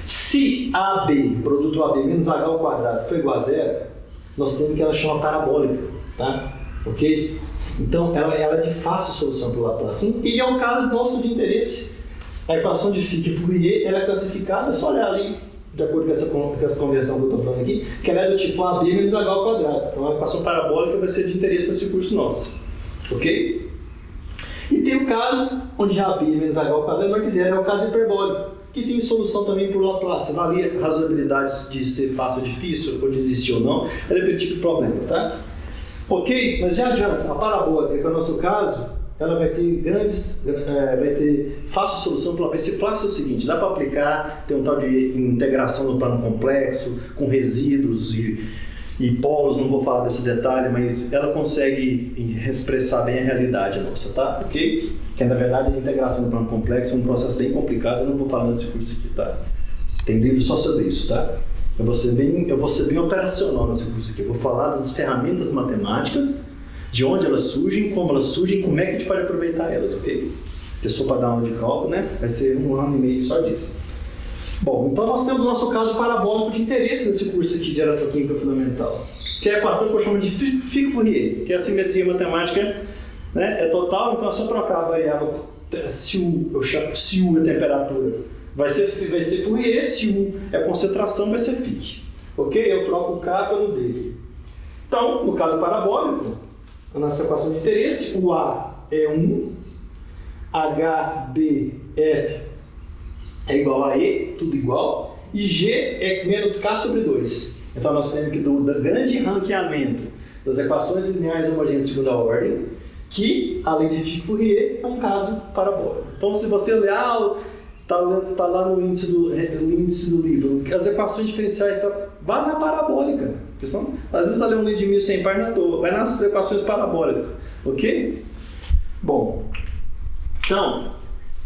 Se AB, produto AB menos H ao quadrado, for igual a zero, nós temos que ela chama parabólica, tá? Ok? Então, ela é de fácil solução por Laplace. E é um caso nosso de interesse. A equação de Fick e Fourier, ela é classificada, é só olhar ali, de acordo com essa conversão que eu estou falando aqui, que ela é do tipo AB menos H ao quadrado. Então, a equação parabólica vai ser de interesse nesse curso nosso. Ok? E tem o caso onde AB menos H ao quadrado é maior que zero, é o caso hiperbólico, que tem solução também por Laplace. Valia a razoabilidade de ser fácil ou difícil, ou de existir ou não, é depende do tipo de problema, tá? Ok? Mas já adianta, a parabólica, que é o nosso caso, ela vai ter vai ter fácil solução pela Laplace. Esse fácil é o seguinte, dá para aplicar, tem um tal de integração no plano complexo, com resíduos e polos, não vou falar desse detalhe, mas ela consegue expressar bem a realidade nossa, tá? Ok? Que na verdade a integração no plano complexo é um processo bem complicado, eu não vou falar nesse curso aqui, tá? Tem livro só sobre isso, tá? Eu vou ser bem operacional nesse curso aqui. Eu vou falar das ferramentas matemáticas, de onde elas surgem, como é que a gente pode aproveitar elas, ok? Se for para dar aula de cálculo, né? Vai ser 1 ano e meio só disso. Bom, então nós temos o nosso caso parabólico de interesse nesse curso aqui de eletroquímica fundamental, que é a equação que eu chamo de Fick-Fourier, que é a simetria matemática, né, é total, então é só trocar a variável se U é temperatura, vai ser Fourier, se U é concentração, vai ser Fick. Ok? Eu troco o K pelo D aqui. Então, no caso parabólico, a nossa equação de interesse, o A é 1, H, B, F é igual a E, tudo igual, e G é menos K sobre 2. Então nós temos que do grande ranqueamento das equações lineares homogêneas de segunda ordem, que, além de Fick-Fourier, é um caso parabólico. Então se você ler, tá lá no índice do livro, as equações diferenciais, vai na parabólica. Senão, às vezes vai ler um livro de 1100 páginas à toa, vai nas equações parabólicas, ok? Bom, então,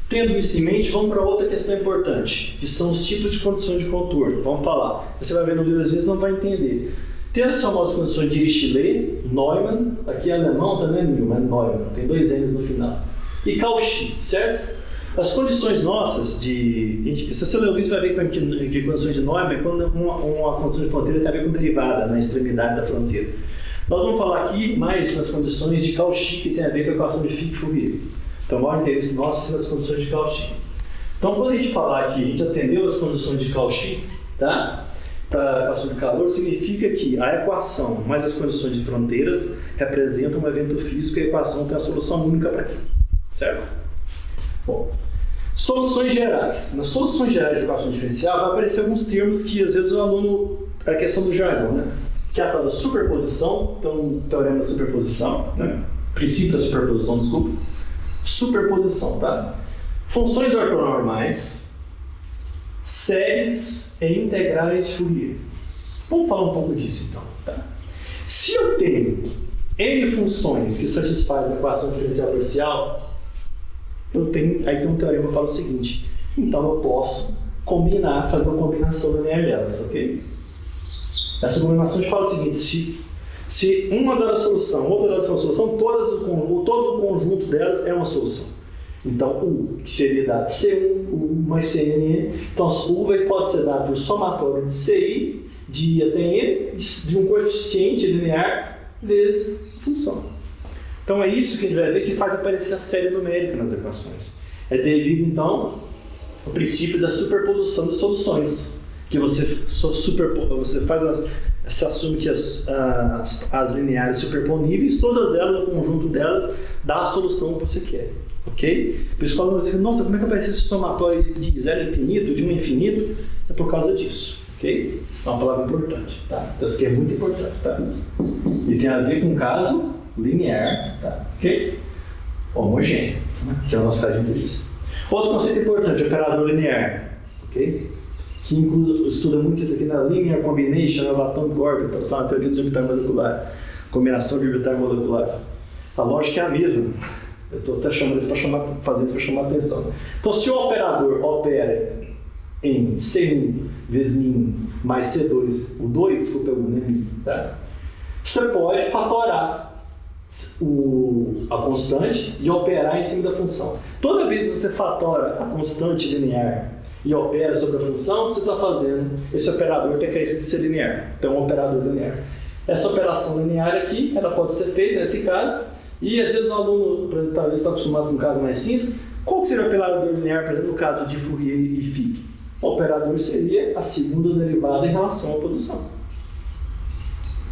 tendo isso em mente, vamos para outra questão importante, que são os tipos de condições de contorno. Vamos falar. Você vai ver no livro, às vezes não vai entender. Tem as famosas condições de Dirichlet, Neumann, aqui em alemão também é Neumann, Neumann, tem 2 N's no final. E Cauchy, certo? As condições nossas se você ler o livro, você vai ver que condições de Neumann é quando uma condição de fronteira tem a ver com derivada na extremidade da fronteira. Nós vamos falar aqui mais nas condições de Cauchy, que tem a ver com a equação de Fick-Fourier. Então, o maior interesse nosso são as condições de Cauchy. Então, quando a gente falar aqui, a gente atendeu as condições de Cauchy, tá? Para a equação de calor, significa que a equação mais as condições de fronteiras representam um evento físico e a equação tem a solução única para aquilo, certo? Bom, soluções gerais. Nas soluções gerais de equação diferencial vai aparecer alguns termos que às vezes o aluno, a questão do jargão, né? Que é a tal da superposição, então o teorema da superposição, né? Princípio da superposição, desculpa. Superposição, tá? Funções ortonormais, séries e integrais de Fourier. Vamos falar um pouco disso então, tá? Se eu tenho N funções que satisfazem a equação diferencial parcial, aí tem um teorema que fala o seguinte, então eu posso fazer uma combinação linear delas, ok? Essa combinação a gente fala o seguinte, se uma delas é solução, outra delas é uma solução, todo o conjunto delas é uma solução. Então, U, que seria dado C1, U mais CNN. Então, U pode ser dado por somatório de CI, de I até N, de um coeficiente linear, vezes a função. Então, é isso que a gente vai ver que faz aparecer a série numérica nas equações. É devido, então, ao princípio da superposição de soluções. Que você assume que as lineares superponíveis, todas elas, o conjunto delas, dá a solução que você quer. Ok? Por isso, quando você diz, nossa, como é que aparece esse somatório de zero infinito, de 1 infinito? É por causa disso. Ok? É uma palavra importante. Tá? Então, isso aqui é muito importante. Tá? E tem a ver com um caso linear. Tá? Ok? Homogêneo. Né? Que é o nosso caso de interesse. Outro conceito importante, operador linear. Ok? que estuda muito isso aqui na Linear Combination of Atomic Orbital, na teoria do orbital molecular, combinação de orbital molecular. A lógica é a mesma. Eu estou até chamando isso fazendo isso para chamar a atenção. Então, se o operador opera em C1 vezes μ mais C2, o 2, desculpa, é 1, né, μ, tá? Você pode fatorar a constante e operar em cima da função. Toda vez que você fatora a constante linear e opera sobre a função, você está fazendo esse operador ter carência de ser linear. Então, é um operador linear. Essa operação linear aqui, ela pode ser feita nesse caso, e às vezes o aluno, talvez está acostumado com um caso mais simples. Qual que seria o operador linear, por exemplo, no caso de Fourier e Fick? O operador seria a segunda derivada em relação à posição.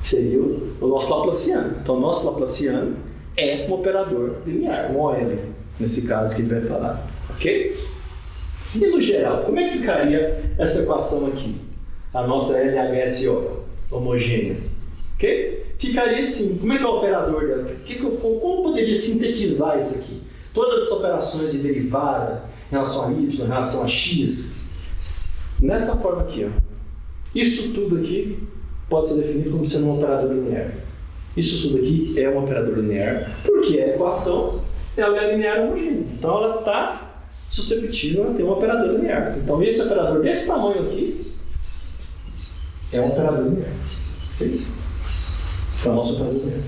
Seria o nosso Laplaciano. Então, o nosso Laplaciano é um operador linear, um OL, nesse caso que ele vai falar. Ok? E no geral, como é que ficaria essa equação aqui? A nossa LHSO, homogênea. Ok? Ficaria assim. Como é que é o operador dela? Como poderia sintetizar isso aqui? Todas as operações de derivada em relação a y, em relação a x, nessa forma aqui, ó. Isso tudo aqui pode ser definido como sendo um operador linear. Isso tudo aqui é um operador linear, porque a equação ela é linear homogênea. Então ela está susceptível a ter um operador linear. Então esse operador desse tamanho aqui é um operador linear. Okay? Então, nosso operador linear.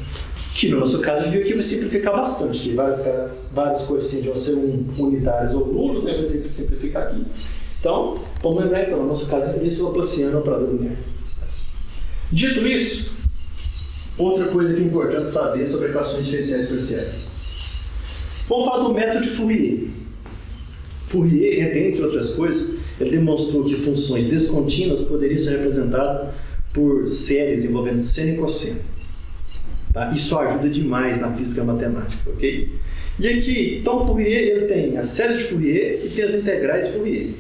Que no nosso caso, a gente viu que vai simplificar bastante, que vários coeficientes vão ser unitários ou nulos, né? Vai simplificar aqui. Então, vamos lembrar então, no nosso caso, esse é o Laplaciano operador linear. Dito isso, outra coisa que é importante saber sobre equações diferenciais parciais. Vamos falar do método de Fourier. Fourier, entre outras coisas, ele demonstrou que funções descontínuas poderiam ser representadas por séries envolvendo seno e cosseno. Tá? Isso ajuda demais na física matemática, ok? E aqui, então, Fourier ele tem a série de Fourier e tem as integrais de Fourier,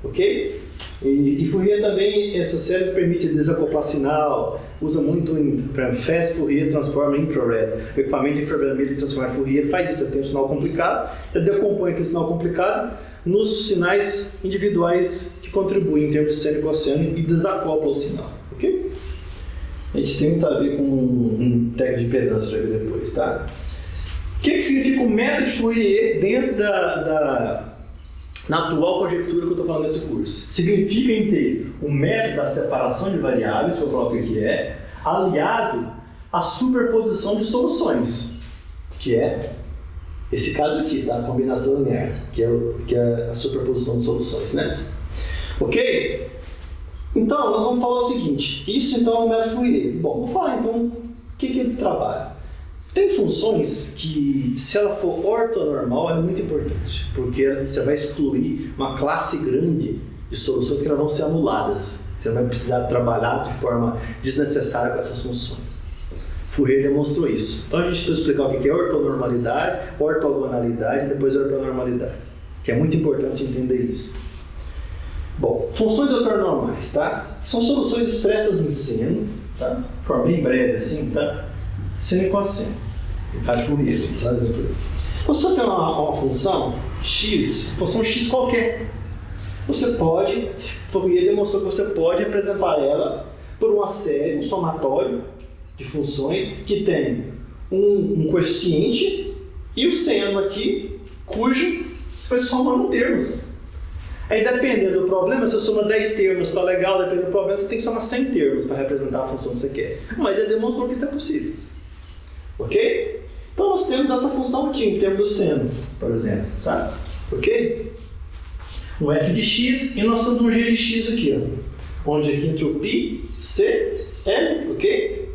ok? E Fourier também, essas séries permitem desacoplar sinal, usa muito para Fast Fourier transforma em infrared. O equipamento de infravermelho transforma em Fourier, ele faz isso, ele tem um sinal complicado, ele decompõe aquele sinal complicado nos sinais individuais que contribuem em termos de seno e cosseno e desacopla o sinal, ok? A gente tem muito a ver com um técnico de impedância, já vi depois, tá? O que significa o método de Fourier dentro na atual conjectura que eu estou falando nesse curso? Significa em ter o método da separação de variáveis, que eu vou falar o que é, aliado à superposição de soluções, que é esse caso aqui, tá? A combinação linear, que é a superposição de soluções, né? Ok? Então, nós vamos falar o seguinte, isso então é o método Fourier. Bom, vou falar então o que ele trabalha. Tem funções que, se ela for ortonormal, é muito importante, porque você vai excluir uma classe grande de soluções que elas vão ser anuladas. Você vai precisar trabalhar de forma desnecessária com essas funções. Fourier demonstrou isso. Então a gente vai explicar o que é ortonormalidade, ortogonalidade e depois ortonormalidade, que é muito importante entender isso. Bom, funções ortonormais, tá? São soluções expressas em seno, tá? De forma bem breve assim, tá? Seno e cosseno. Caso de Fourier, por exemplo. Você tem uma função x, função x qualquer. Você pode, Fourier demonstrou que você pode representar ela por uma série, um somatório de funções que tem um coeficiente e o seno aqui, cujo vai somando termos. Aí, dependendo do problema, se você soma 10 termos, está legal, dependendo do problema, você tem que somar 100 termos para representar a função que você quer. Mas ele demonstrou que isso é possível. Ok? Então, nós temos essa função aqui, em termos do seno, por exemplo. Tá? Ok? Um f de x e nós temos um g de x aqui. Ó, onde aqui entre o π, c, l, ok?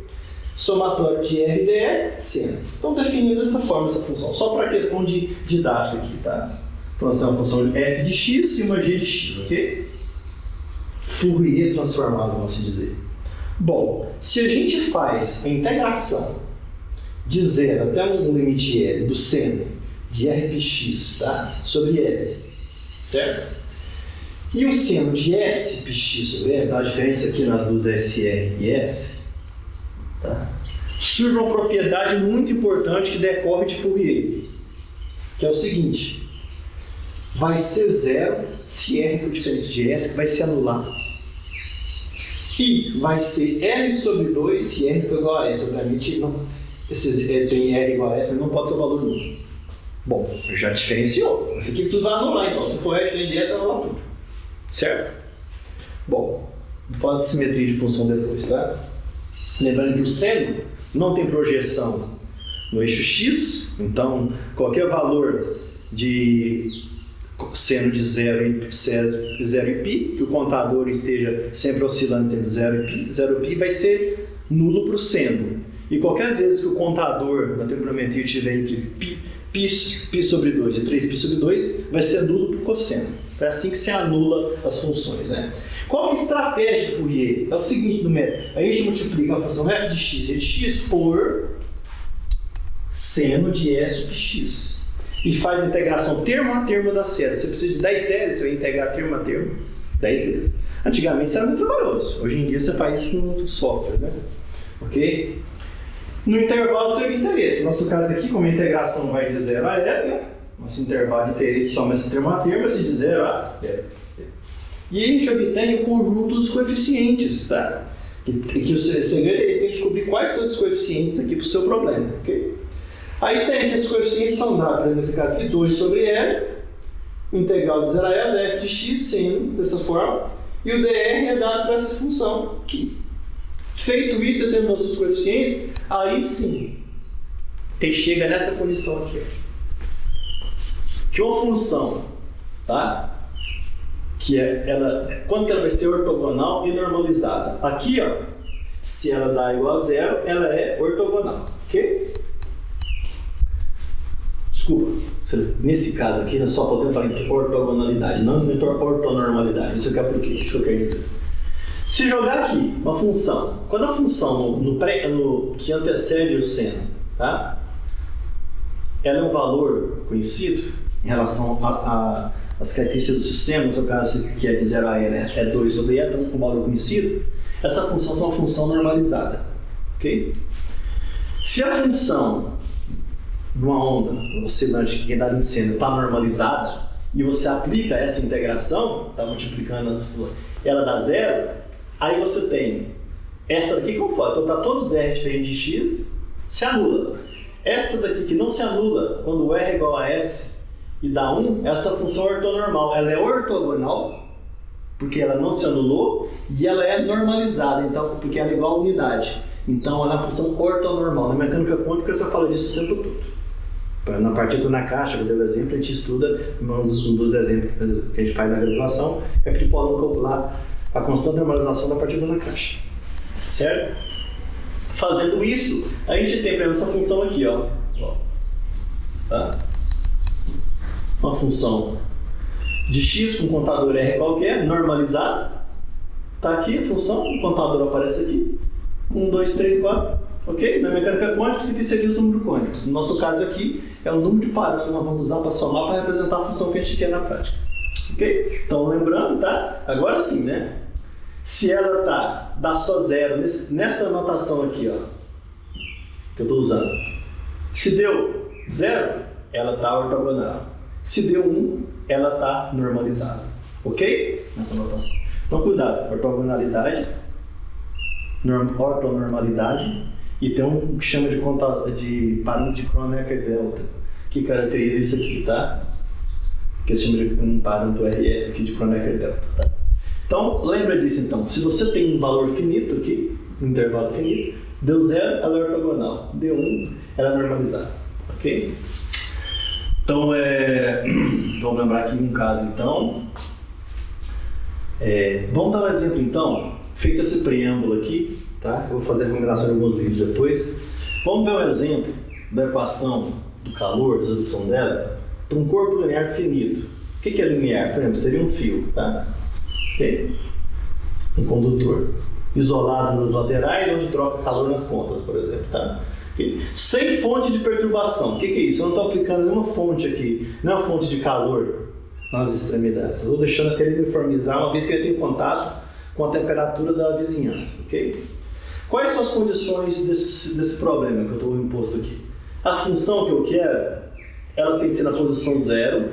Somatório de r dr, seno. Então, definindo dessa forma essa função. Só para questão de didática aqui, tá? Então, nós temos uma função de f de x e uma g de x, ok? Fourier transformado, vamos assim dizer. Bom, se a gente faz a integração de 0 até um limite L do seno de rπx, tá? Sobre L, certo? E o seno de spx sobre L, tá? A diferença aqui nas duas SR e S, tá? Surge uma propriedade muito importante que decorre de Fourier, que é o seguinte: vai ser zero se R for diferente de S, que vai se anular. E vai ser L sobre 2 se R for igual a S. Obviamente, não, tem R igual a S, mas não pode ser o valor nulo. Bom, já diferenciou. Isso aqui tudo vai anular, então. Se for R diferente de S, vai anular tudo. Certo? Bom, vou falar de simetria de função depois, tá? Lembrando que o seno não tem projeção no eixo X, então qualquer valor de seno de 0 e π, que o contador esteja sempre oscilando entre 0 e π vai ser nulo para o seno. E qualquer vez que o contador da trigonometria estiver entre π sobre 2 e 3π sobre 2, vai ser nulo para o cosseno. É assim que se anula as funções, né? Qual é a estratégia de Fourier? É o seguinte no método. A gente multiplica a função f de x e de x por seno de s de x. E faz a integração termo a termo da série. Você precisa de 10 séries, você vai integrar termo a termo 10 vezes. Antigamente isso era muito trabalhoso. Hoje em dia você faz isso com software, né? Ok? No intervalo você tem interesse. No nosso caso aqui, como a integração vai de 0 a L, né? Nosso intervalo de interesse soma esse termo a termo, vai de 0 a L. E a gente obtém o conjunto dos coeficientes, tá? Que o segredo é esse, descobrir quais são esses coeficientes aqui para o seu problema, ok? Aí tem que esses coeficientes são dados, nesse caso aqui, 2 sobre L, o integral de 0 a L, f de x sendo dessa forma, e o dr é dado para essa função aqui. Feito isso, determinando os coeficientes, aí sim, chega nessa condição aqui, que uma função, tá? Que quando ela vai ser ortogonal e normalizada. Aqui, ó, se ela dá igual a 0, ela é ortogonal, ok? Desculpa, nesse caso aqui nós só podemos falar de ortogonalidade, não de ortonormalidade. Isso que eu quero dizer. Se jogar aqui uma função, quando a função que antecede o seno, tá? Ela é um valor conhecido em relação às características do sistema, no seu caso que é de 0 a n é 2 sobre e, então um valor conhecido, essa função é uma função normalizada, ok? Se a função de uma onda oscilante que é dada em seno está normalizada e você aplica essa integração, está multiplicando ela dá 0, aí você tem essa daqui como for, então para todos R diferente de x, se anula. Essa daqui que não se anula quando R é igual a S e dá 1, essa função é ortonormal. Ela é ortogonal, porque ela não se anulou, e ela é normalizada, então, porque ela é igual a unidade. Então ela é uma função ortonormal. Na mecânica quântica eu só falo disso o tempo todo. Na partícula na caixa, que eu dei o exemplo, a gente estuda, um dos exemplos que a gente faz na graduação, é pedir para o aluno calcular a constante normalização da partícula na caixa. Certo? Fazendo isso, a gente tem para essa função aqui, ó. Tá? Uma função de x com contador R qualquer, normalizada. Tá aqui a função, o contador aparece aqui. 1, 2, 3, 4. Ok? Na mecânica quântica, isso aqui seria os números quânticos. No nosso caso aqui, é o número de parâmetros que nós vamos usar para somar para representar a função que a gente quer na prática. Ok? Então, lembrando, tá? Agora sim, né? Se ela dá só 0, nessa anotação aqui, ó, que eu estou usando. Se deu 0, ela está ortogonal. Se deu 1, ela está normalizada. Ok? Nessa anotação. Então, cuidado. Ortogonalidade, ortonormalidade, e tem um que chama de parâmetro de Kronecker-Delta, que caracteriza isso aqui, tá? Que se chama de um parâmetro RS aqui de Kronecker-Delta, tá? Então, lembra disso então. Se você tem um valor finito aqui, um intervalo finito, deu 0, ela é ortogonal. Deu 1, ela é normalizada. Ok? Então, vamos lembrar aqui um caso então. Vamos dar um exemplo então. Feito esse preâmbulo aqui, tá? Eu vou fazer a combinação de alguns livros depois. Vamos ver um exemplo da equação do calor, da resolução dela, para um corpo linear finito. O que é linear? Por exemplo, seria um fio, tá? Okay? Um condutor isolado nas laterais, onde troca calor nas pontas, por exemplo, tá? Okay? Sem fonte de perturbação. O que é isso? Eu não estou aplicando nenhuma fonte aqui, não é uma fonte de calor nas extremidades. Eu estou deixando até ele uniformizar, uma vez que ele tem contato com a temperatura da vizinhança, ok? Quais são as condições desse problema que eu estou imposto aqui? A função que eu quero, ela tem que ser na posição 0,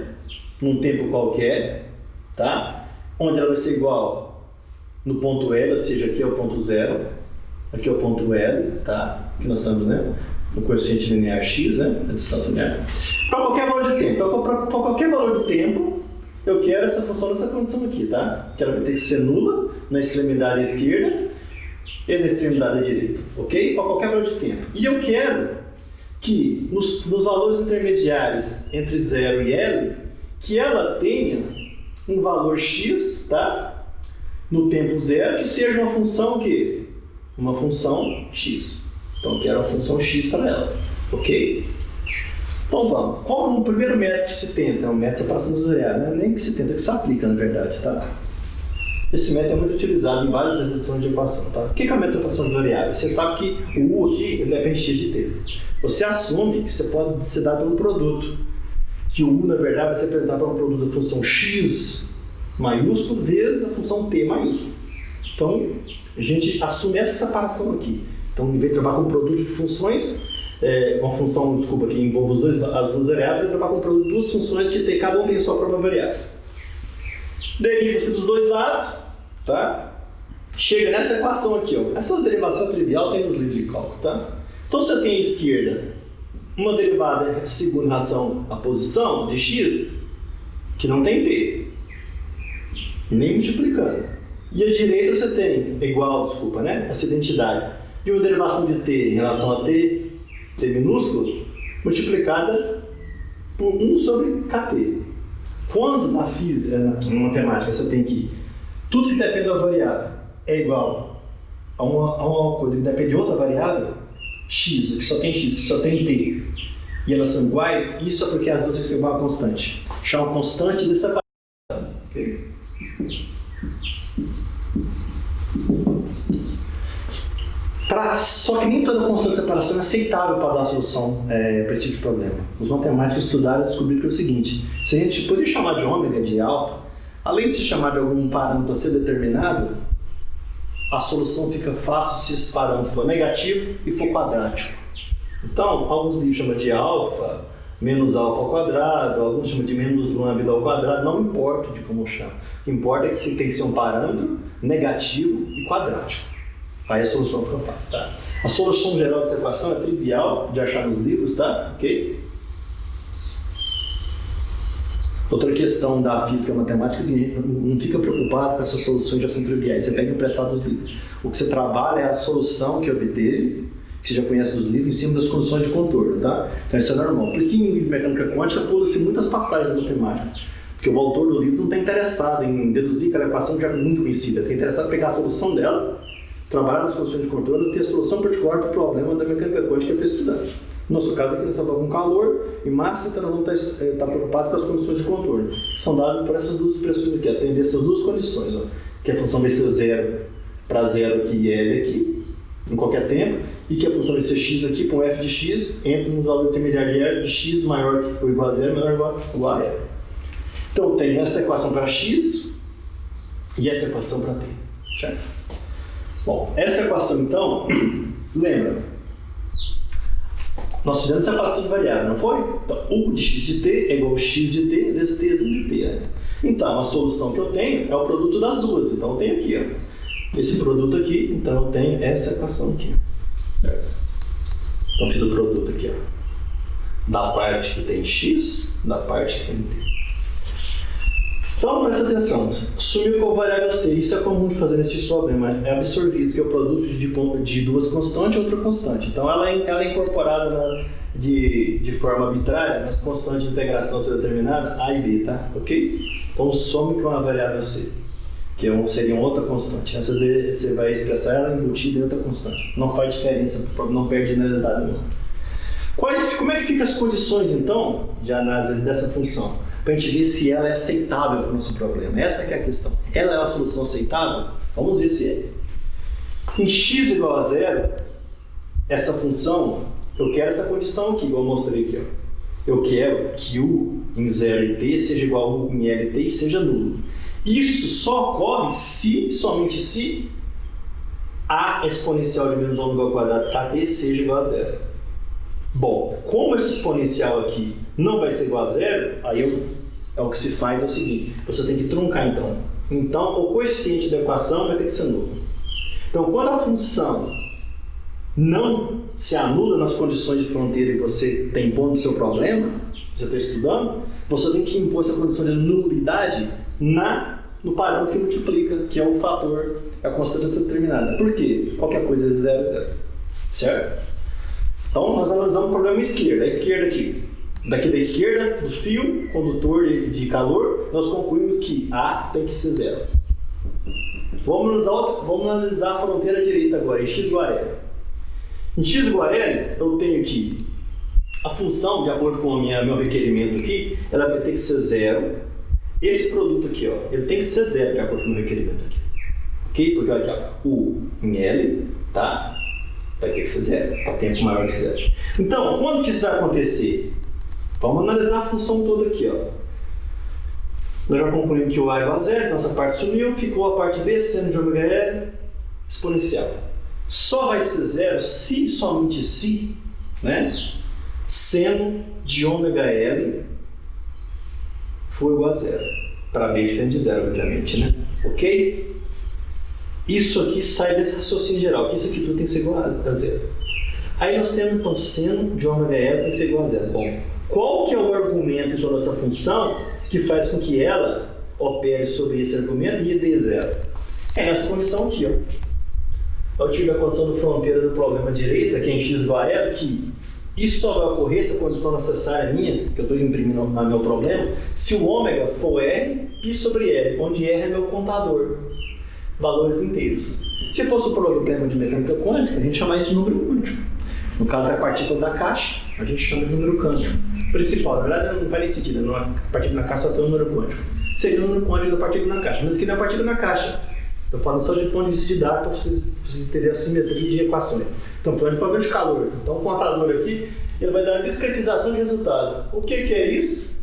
num tempo qualquer, tá? Onde ela vai ser igual no ponto L, ou seja, aqui é o ponto 0, aqui é o ponto L, tá? Que nós estamos, né, no coeficiente linear x, né, a distância linear, para qualquer valor de tempo. Então, para qualquer valor de tempo, eu quero essa função nessa condição aqui, tá? Que ela vai ter que ser nula na extremidade esquerda e na extremidade direita, ok? Para qualquer valor de tempo. E eu quero que nos valores intermediários entre 0 e L, que ela tenha um valor x, tá? No tempo 0, que seja uma função que? Uma função x. Então, eu quero uma função x para ela, ok? Então, vamos. Qual é o primeiro método que se tenta? É o método de separação dos variáveis. Não é nem que se tenta, é que se aplica, na verdade, tá? Esse método é muito utilizado em várias resoluções de equação, tá? O que é o método de separação de variáveis? Você sabe que o U aqui, ele depende de x de t. Você assume que você pode ser dado por um produto. Que o U, na verdade, vai ser representado por um produto da função x maiúsculo vezes a função t maiúsculo. Então, a gente assume essa separação aqui. Então, em vez de trabalhar com um produto de funções, uma função, desculpa, que envolve as duas variáveis, vai trabalhar com um produto de duas funções que cada um tem a sua própria variável. Deriva-se dos dois lados, tá? Chega nessa equação aqui, ó. Essa derivação trivial tem nos livros de cálculo, tá? Então, você tem à esquerda uma derivada segundo relação à posição de x, que não tem t, nem multiplicando. E à direita você tem essa identidade de uma derivação de t em relação a t minúsculo, multiplicada por 1 sobre kt. Quando na física, na matemática, você tem que tudo que depende da variável é igual a uma coisa que depende de outra variável, x, que só tem x, que só tem t, e elas são iguais, isso é porque as duas são igual a constante. Chama constante de separação. Okay? Só que nem toda constante de separação é aceitável para dar a solução para esse tipo de problema. Os matemáticos estudaram e descobriram que é o seguinte: se a gente poderia chamar de ômega, de alfa, além de se chamar de algum parâmetro a ser determinado, a solução fica fácil se esse parâmetro for negativo e for quadrático. Então, alguns livros chamam de alfa, menos alfa ao quadrado, alguns chamam de menos lambda ao quadrado, não importa de como chama. O que importa é que tem que ser um parâmetro negativo e quadrático. Aí a solução fica fácil, tá? A solução geral dessa equação é trivial de achar nos livros, tá? Ok? Outra questão da física matemática, assim, não fica preocupado com essas soluções já são triviais, você pega emprestado dos livros. O que você trabalha é a solução que obteve, que você já conhece dos livros, em cima das condições de contorno, tá? Então isso é normal. Por isso que em livro de mecânica quântica pula-se muitas passagens matemáticas, porque o autor do livro não está interessado em deduzir aquela equação que já é muito conhecida, está interessado em pegar a solução dela, trabalhar nas soluções de contorno e ter a solução particular para o problema da mecânica quântica que ele está estudando. No nosso caso aqui, nós estamos com calor e massa, então nós vamos estar preocupados com as condições de contorno, que são dadas por essas duas expressões aqui, atender essas duas condições, ó, que a função vai ser 0 para 0 aqui e L aqui, em qualquer tempo, e que a função vai ser x aqui para um f de x entre um valor intermediário de x maior ou igual a 0, menor ou igual a L. Então eu tenho essa equação para x e essa equação para t, certo? Bom, essa equação então, lembra, nós fizemos separação de variável, não foi? Então, U de x de t é igual a x de t vezes t de t, né? Então, a solução que eu tenho é o produto das duas, então eu tenho aqui, ó, esse produto aqui, então eu tenho essa equação aqui, certo? Então eu fiz o produto aqui, ó, da parte que tem x, da parte que tem t. Então, presta atenção, sumiu com a variável c, isso é comum de fazer nesse tipo de problema, é absorvido, que é o produto de duas constantes e outra constante. Então, ela é incorporada de forma arbitrária nas constantes de integração a ser determinada, a e b, tá? Ok? Então, some com a variável c, que seria uma outra constante. Você vai expressar ela embutida em outra constante. Não faz diferença, não perde generalidade nenhuma. Como é que ficam as condições, então, de análise dessa função? Para a gente ver se ela é aceitável para o nosso problema. Essa que é a questão. Ela é uma solução aceitável? Vamos ver se é. Em x igual a 0, essa função, eu quero essa condição aqui, igual eu mostrei aqui, ó. Eu quero que u em 0 e t seja igual a u em l e t e seja nulo. Isso só ocorre se, somente se, a exponencial de menos ômega ao quadrado kt seja igual a 0. Bom, como esse exponencial aqui não vai ser igual a 0, aí eu o que se faz é o seguinte, você tem que truncar então. Então, o coeficiente da equação vai ter que ser nulo. Então, quando a função não se anula nas condições de fronteira que você tem pondo no seu problema, você está estudando, você tem que impor essa condição de nulidade no parâmetro que multiplica, que é o fator, a constância determinada. Por quê? Qualquer coisa é 0, 0. Certo? Então, nós analisamos o problema esquerdo. A esquerda aqui. Daqui da esquerda, do fio condutor de calor, nós concluímos que A tem que ser 0. Vamos analisar a fronteira direita agora, em x igual a L. Em x igual a L, eu tenho aqui a função, de acordo com o meu requerimento aqui, ela vai ter que ser 0. Esse produto aqui, ó, ele tem que ser 0, de acordo com o meu requerimento aqui. Ok? Porque olha aqui, ó, U em L, tá? Vai ter que ser 0, para tempo maior que 0. Então, quando que isso vai acontecer? Vamos analisar a função toda aqui, ó. Nós já concluímos que o A é igual a 0, então essa parte sumiu, ficou a parte B, seno de ômega L, exponencial. Só vai ser 0 se, somente se, né, seno de ômega L for igual a 0. Para B diferente de 0, obviamente, né? Ok? Isso aqui sai desse raciocínio geral, que isso aqui tudo tem que ser igual a 0. Aí nós temos, então, seno de ômega L tem que ser igual a 0. Bom, qual que é o argumento de toda essa função que faz com que ela opere sobre esse argumento e dê 0? É essa condição aqui, ó. Eu tive a condição de fronteira do problema direita, que é em x igual a L, que isso só vai ocorrer, essa condição necessária minha, que eu estou imprimindo no meu problema, se o ômega for R, π sobre L, onde R é meu contador, valores inteiros. Se fosse o problema de mecânica quântica, a gente chama isso de número quântico. No caso da partícula da caixa, a gente chama de número quântico. Principal, na verdade não faz nem sentido, a partícula na caixa só tem um número quântico. Seria o número quântico da partícula na caixa, mas aqui não é a partícula na caixa. Estou falando só de ponto de vista de dados para vocês entenderem a simetria de equações. Estamos falando de problema de calor. Então o contador aqui, ele vai dar uma discretização de resultado. O que é isso?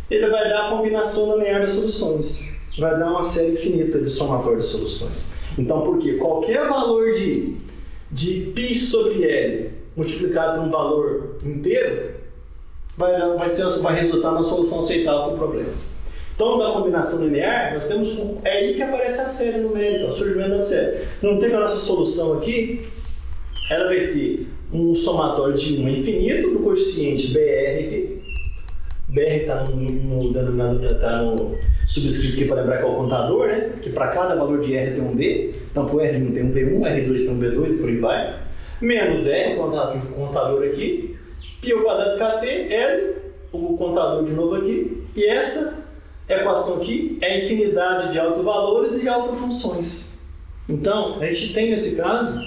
Ele vai dar a combinação linear das soluções. Vai dar uma série infinita de somatório de soluções. Então por quê? Qualquer valor de π sobre L multiplicado por um valor inteiro vai resultar numa solução aceitável para o problema. Então, da combinação linear, nós temos, é aí que aparece a série numérica, o surgimento da série. Não tem a nossa solução aqui, ela vai ser um somatório de 1 infinito do coeficiente BR aqui. BR está no denominador, está no subscrito aqui para lembrar que é o contador, né? Que para cada valor de R tem um B. Então, para o R1 tem um B1, R2 tem um B2 e por aí vai. Menos R, o contador aqui. Π ao quadrado KT, L, o contador de novo aqui. E essa equação aqui é a infinidade de autovalores e de autofunções. Então, a gente tem nesse caso,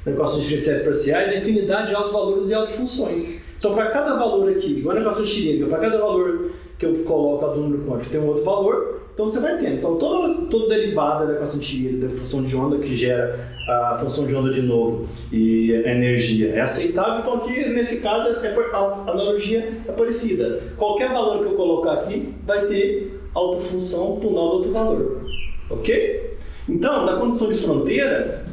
na equação de diferenciais parciais, a infinidade de autovalores e autofunções. Então, para cada valor aqui, igual na equação de Schrödinger, para cada valor que eu coloco do número quântico tem um outro valor, então você vai tendo. Então, toda derivada da equação de Schrödinger, da função de onda que gera a função de onda de novo e a energia é aceitável. Então, aqui, nesse caso, a analogia é parecida. Qualquer valor que eu colocar aqui vai ter autofunção por nó do outro valor. Ok? Então, na condição de fronteira,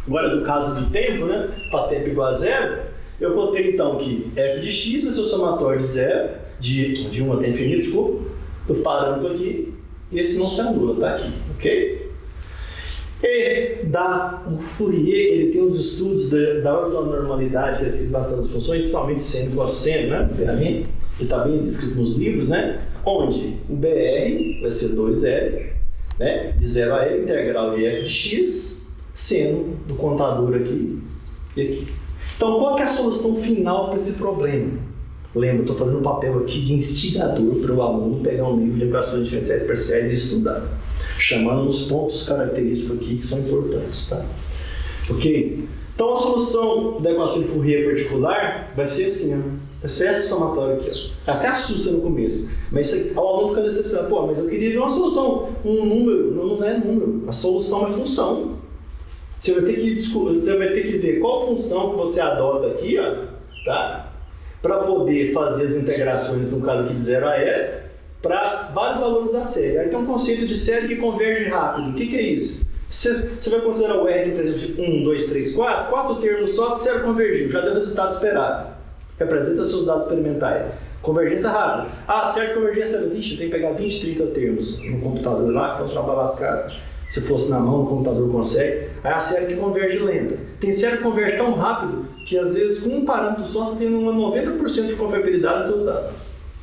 agora do caso do tempo, né, para tempo igual a 0, eu vou ter então que f de x vai ser o somatório de 0, de 1 até infinito, desculpa, do parâmetro aqui, e esse não se anula, tá aqui, ok? E o Fourier, ele tem os estudos da ortonormalidade, que ele fez bastante funções, principalmente seno e cosseno, né, que está bem descrito nos livros, né, onde o BR vai ser 2L, né, de 0 a L, integral de f de x, seno do contador aqui e aqui. Então, qual que é a solução final para esse problema? Lembra, estou fazendo um papel aqui de instigador para o aluno pegar um livro de equações diferenciais parciais e estudar, chamando os pontos característicos aqui que são importantes, tá? Ok? Então, a solução da equação de Fourier particular vai ser assim, ó. Vai ser esse somatório aqui, ó. Até assusta no começo, mas o aluno fica decepcionado. Pô, mas eu queria ver uma solução, um número. Não é número, a solução é função. Você vai ter que ver qual função que você adota aqui, ó, tá? Para poder fazer as integrações, no caso aqui de 0 a L, para vários valores da série. Aí tem um conceito de série que converge rápido. O que é isso? Você vai considerar o R, por exemplo, 1, 2, 3, 4 termos só que você convergiu, já deu o resultado esperado. Representa seus dados experimentais. Convergência rápida. Ah, certo, convergência lista, tem que pegar 20, 30 termos no computador lá, então trabalho lascado. Se fosse na mão, o computador consegue. Aí a série que converge lenta. Tem série que converge tão rápido que às vezes com um parâmetro só você tem uma 90% de confiabilidade dos seus dados.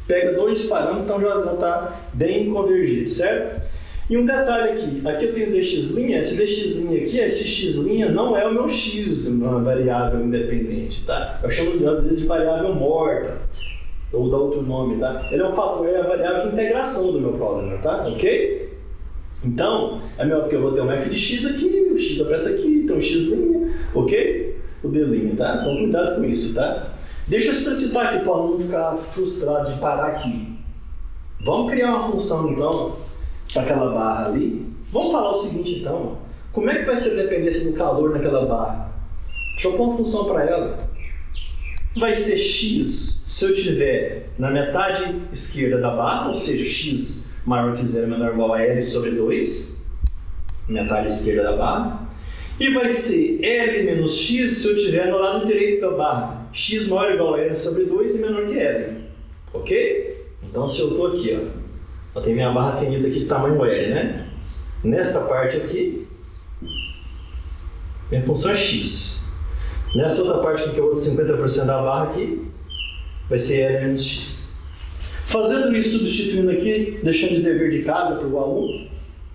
Pega 2 parâmetros, então já está bem convergido, certo? E um detalhe aqui eu tenho dx', esse dx' aqui, esse x' não é o meu x, uma variável independente, tá? Eu chamo às vezes de variável morta, ou dá outro nome, tá? Ele é um fator, é a variável de integração do meu problema, tá? Ok? Então, é melhor porque eu vou ter um f de x aqui, o x aparece aqui, então o x', ok? O d', tá? Então cuidado com isso, tá? Deixa eu explicitar aqui para não ficar frustrado de parar aqui. Vamos criar uma função então, para aquela barra ali. Vamos falar o seguinte então, como é que vai ser a dependência do calor naquela barra? Deixa eu pôr uma função para ela. Vai ser x se eu tiver na metade esquerda da barra, ou seja, x maior que 0 menor ou igual a L sobre 2, metade esquerda da barra. E vai ser L menos x se eu tiver no lado direito da barra, x maior ou igual a L sobre 2 e menor que L. Ok? Então se eu estou aqui, ó, eu tenho minha barra finita aqui de tamanho L, né? Nessa parte aqui, minha função é x. Nessa outra parte aqui que eu vou de 50% da barra aqui, vai ser L menos x. Fazendo isso, substituindo aqui, deixando de dever de casa para o aluno,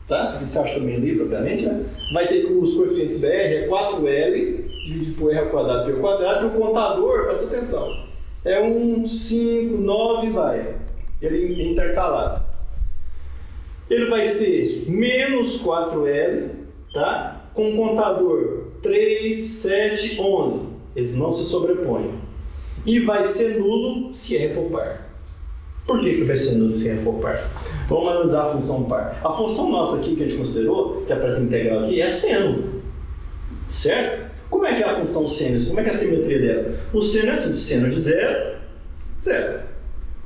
tá? Isso aqui você acha também livre, obviamente, né? Vai ter que os coeficientes BR é 4L dividido por R ao quadrado pelo quadrado, e o contador, presta atenção, é 1, 5, 9, vai. Ele é intercalado. Ele vai ser menos 4L, tá? Com o contador 3, 7, 11. Eles não se sobrepõem. E vai ser nulo se R for par. Por que vai ser nulo se R for par? Vamos analisar a função par. A função nossa aqui que a gente considerou, que é para integral aqui, é seno. Certo? Como é que é a função seno? Como é que é a simetria dela? O seno é assim, seno de 0, 0.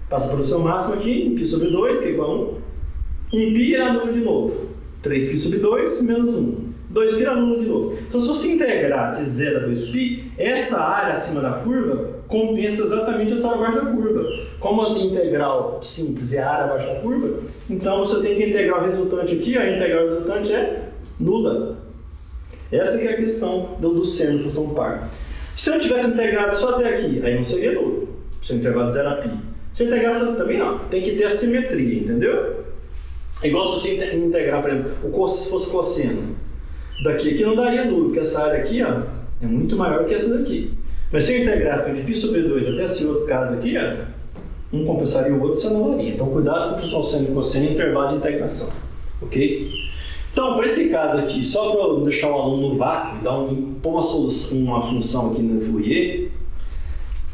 Passa para o seu máximo aqui, em π sobre 2, que é igual a 1. Em π é nulo de novo. 3π sobre 2, menos 1. 2π é nulo de novo. Então, se você integrar de 0 a 2π, essa área acima da curva compensa exatamente essa área abaixo da curva. Como a integral simples é a área abaixo da curva, então você tem que integrar o resultante aqui, a integral resultante é nula. Essa que é a questão do seno, função par. Se eu tivesse integrado só até aqui, aí não seria nulo. Se eu integrar de 0 a π. Se eu integrar só também não. Tem que ter a simetria, entendeu? É igual se você integrar, por exemplo, se fosse cosseno. Daqui aqui não daria nulo, porque essa área aqui ó, é muito maior que essa daqui. Mas se eu integrasse de π sobre 2 até esse outro caso aqui, ó, um compensaria o outro, você não daria. Então cuidado com função seno e cosseno e intervalo de integração. Ok? Então, para esse caso aqui, só para eu deixar o aluno no vácuo, pôr uma solução, uma função aqui no Fourier,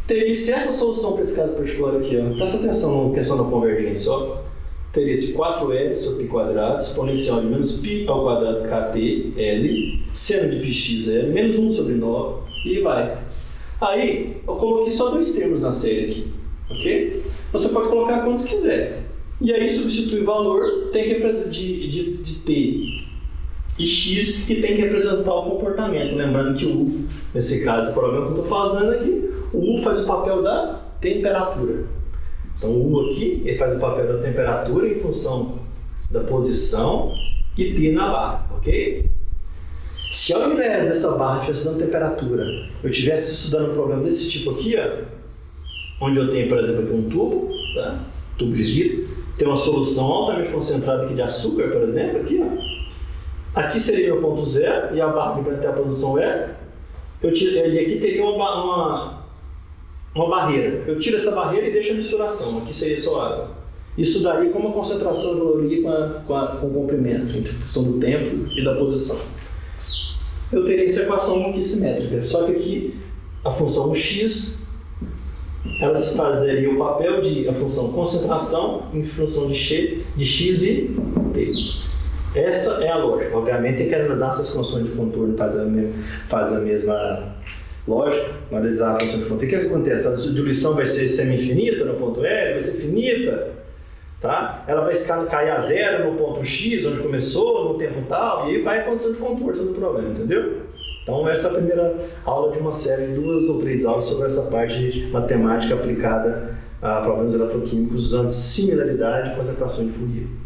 teria, se essa solução para esse caso particular aqui, ó, presta atenção na questão da convergência, ó, teria esse 4L sobre π quadrado, exponencial de menos π ao quadrado kt, L, seno de πx, L, menos 1 sobre 9, e vai. Aí, eu coloquei só 2 termos na série aqui, ok? Você pode colocar quantos quiser. E aí, substitui o valor tem que de t e x que tem que representar o comportamento. Lembrando que o U, nesse caso, o problema que eu estou fazendo aqui, o U faz o papel da temperatura. Então, o U aqui, ele faz o papel da temperatura em função da posição e t na barra, ok? Se ao invés dessa barra tivesse dando temperatura, eu estivesse estudando um problema desse tipo aqui, ó, onde eu tenho, por exemplo, aqui um tubo, tá? Tubo de vidro, tem uma solução altamente concentrada aqui de açúcar, por exemplo, aqui, ó. Aqui seria meu ponto zero, e a barra que vai ter a posição E, e aqui teria uma barreira. Eu tiro essa barreira e deixo a misturação, aqui seria só água. Isso daria como a concentração evoluiria com o comprimento, em função do tempo e da posição. Eu teria essa equação aqui simétrica, só que aqui a função x, ela se fazeria o papel de a função concentração em função de x e t. Essa é a lógica. Obviamente tem que analisar essas funções de contorno, fazer a mesma lógica, analisar a função de contorno. O que acontece? A diluição vai ser semi-infinita no ponto L, vai ser finita, tá? Ela vai cair a zero no ponto X, onde começou, no tempo tal, e aí vai a condição de contorno do problema, entendeu? Então essa é a primeira aula de uma série de 2 ou 3 aulas sobre essa parte de matemática aplicada problemas eletroquímicos usando similaridade com as equações de Fourier.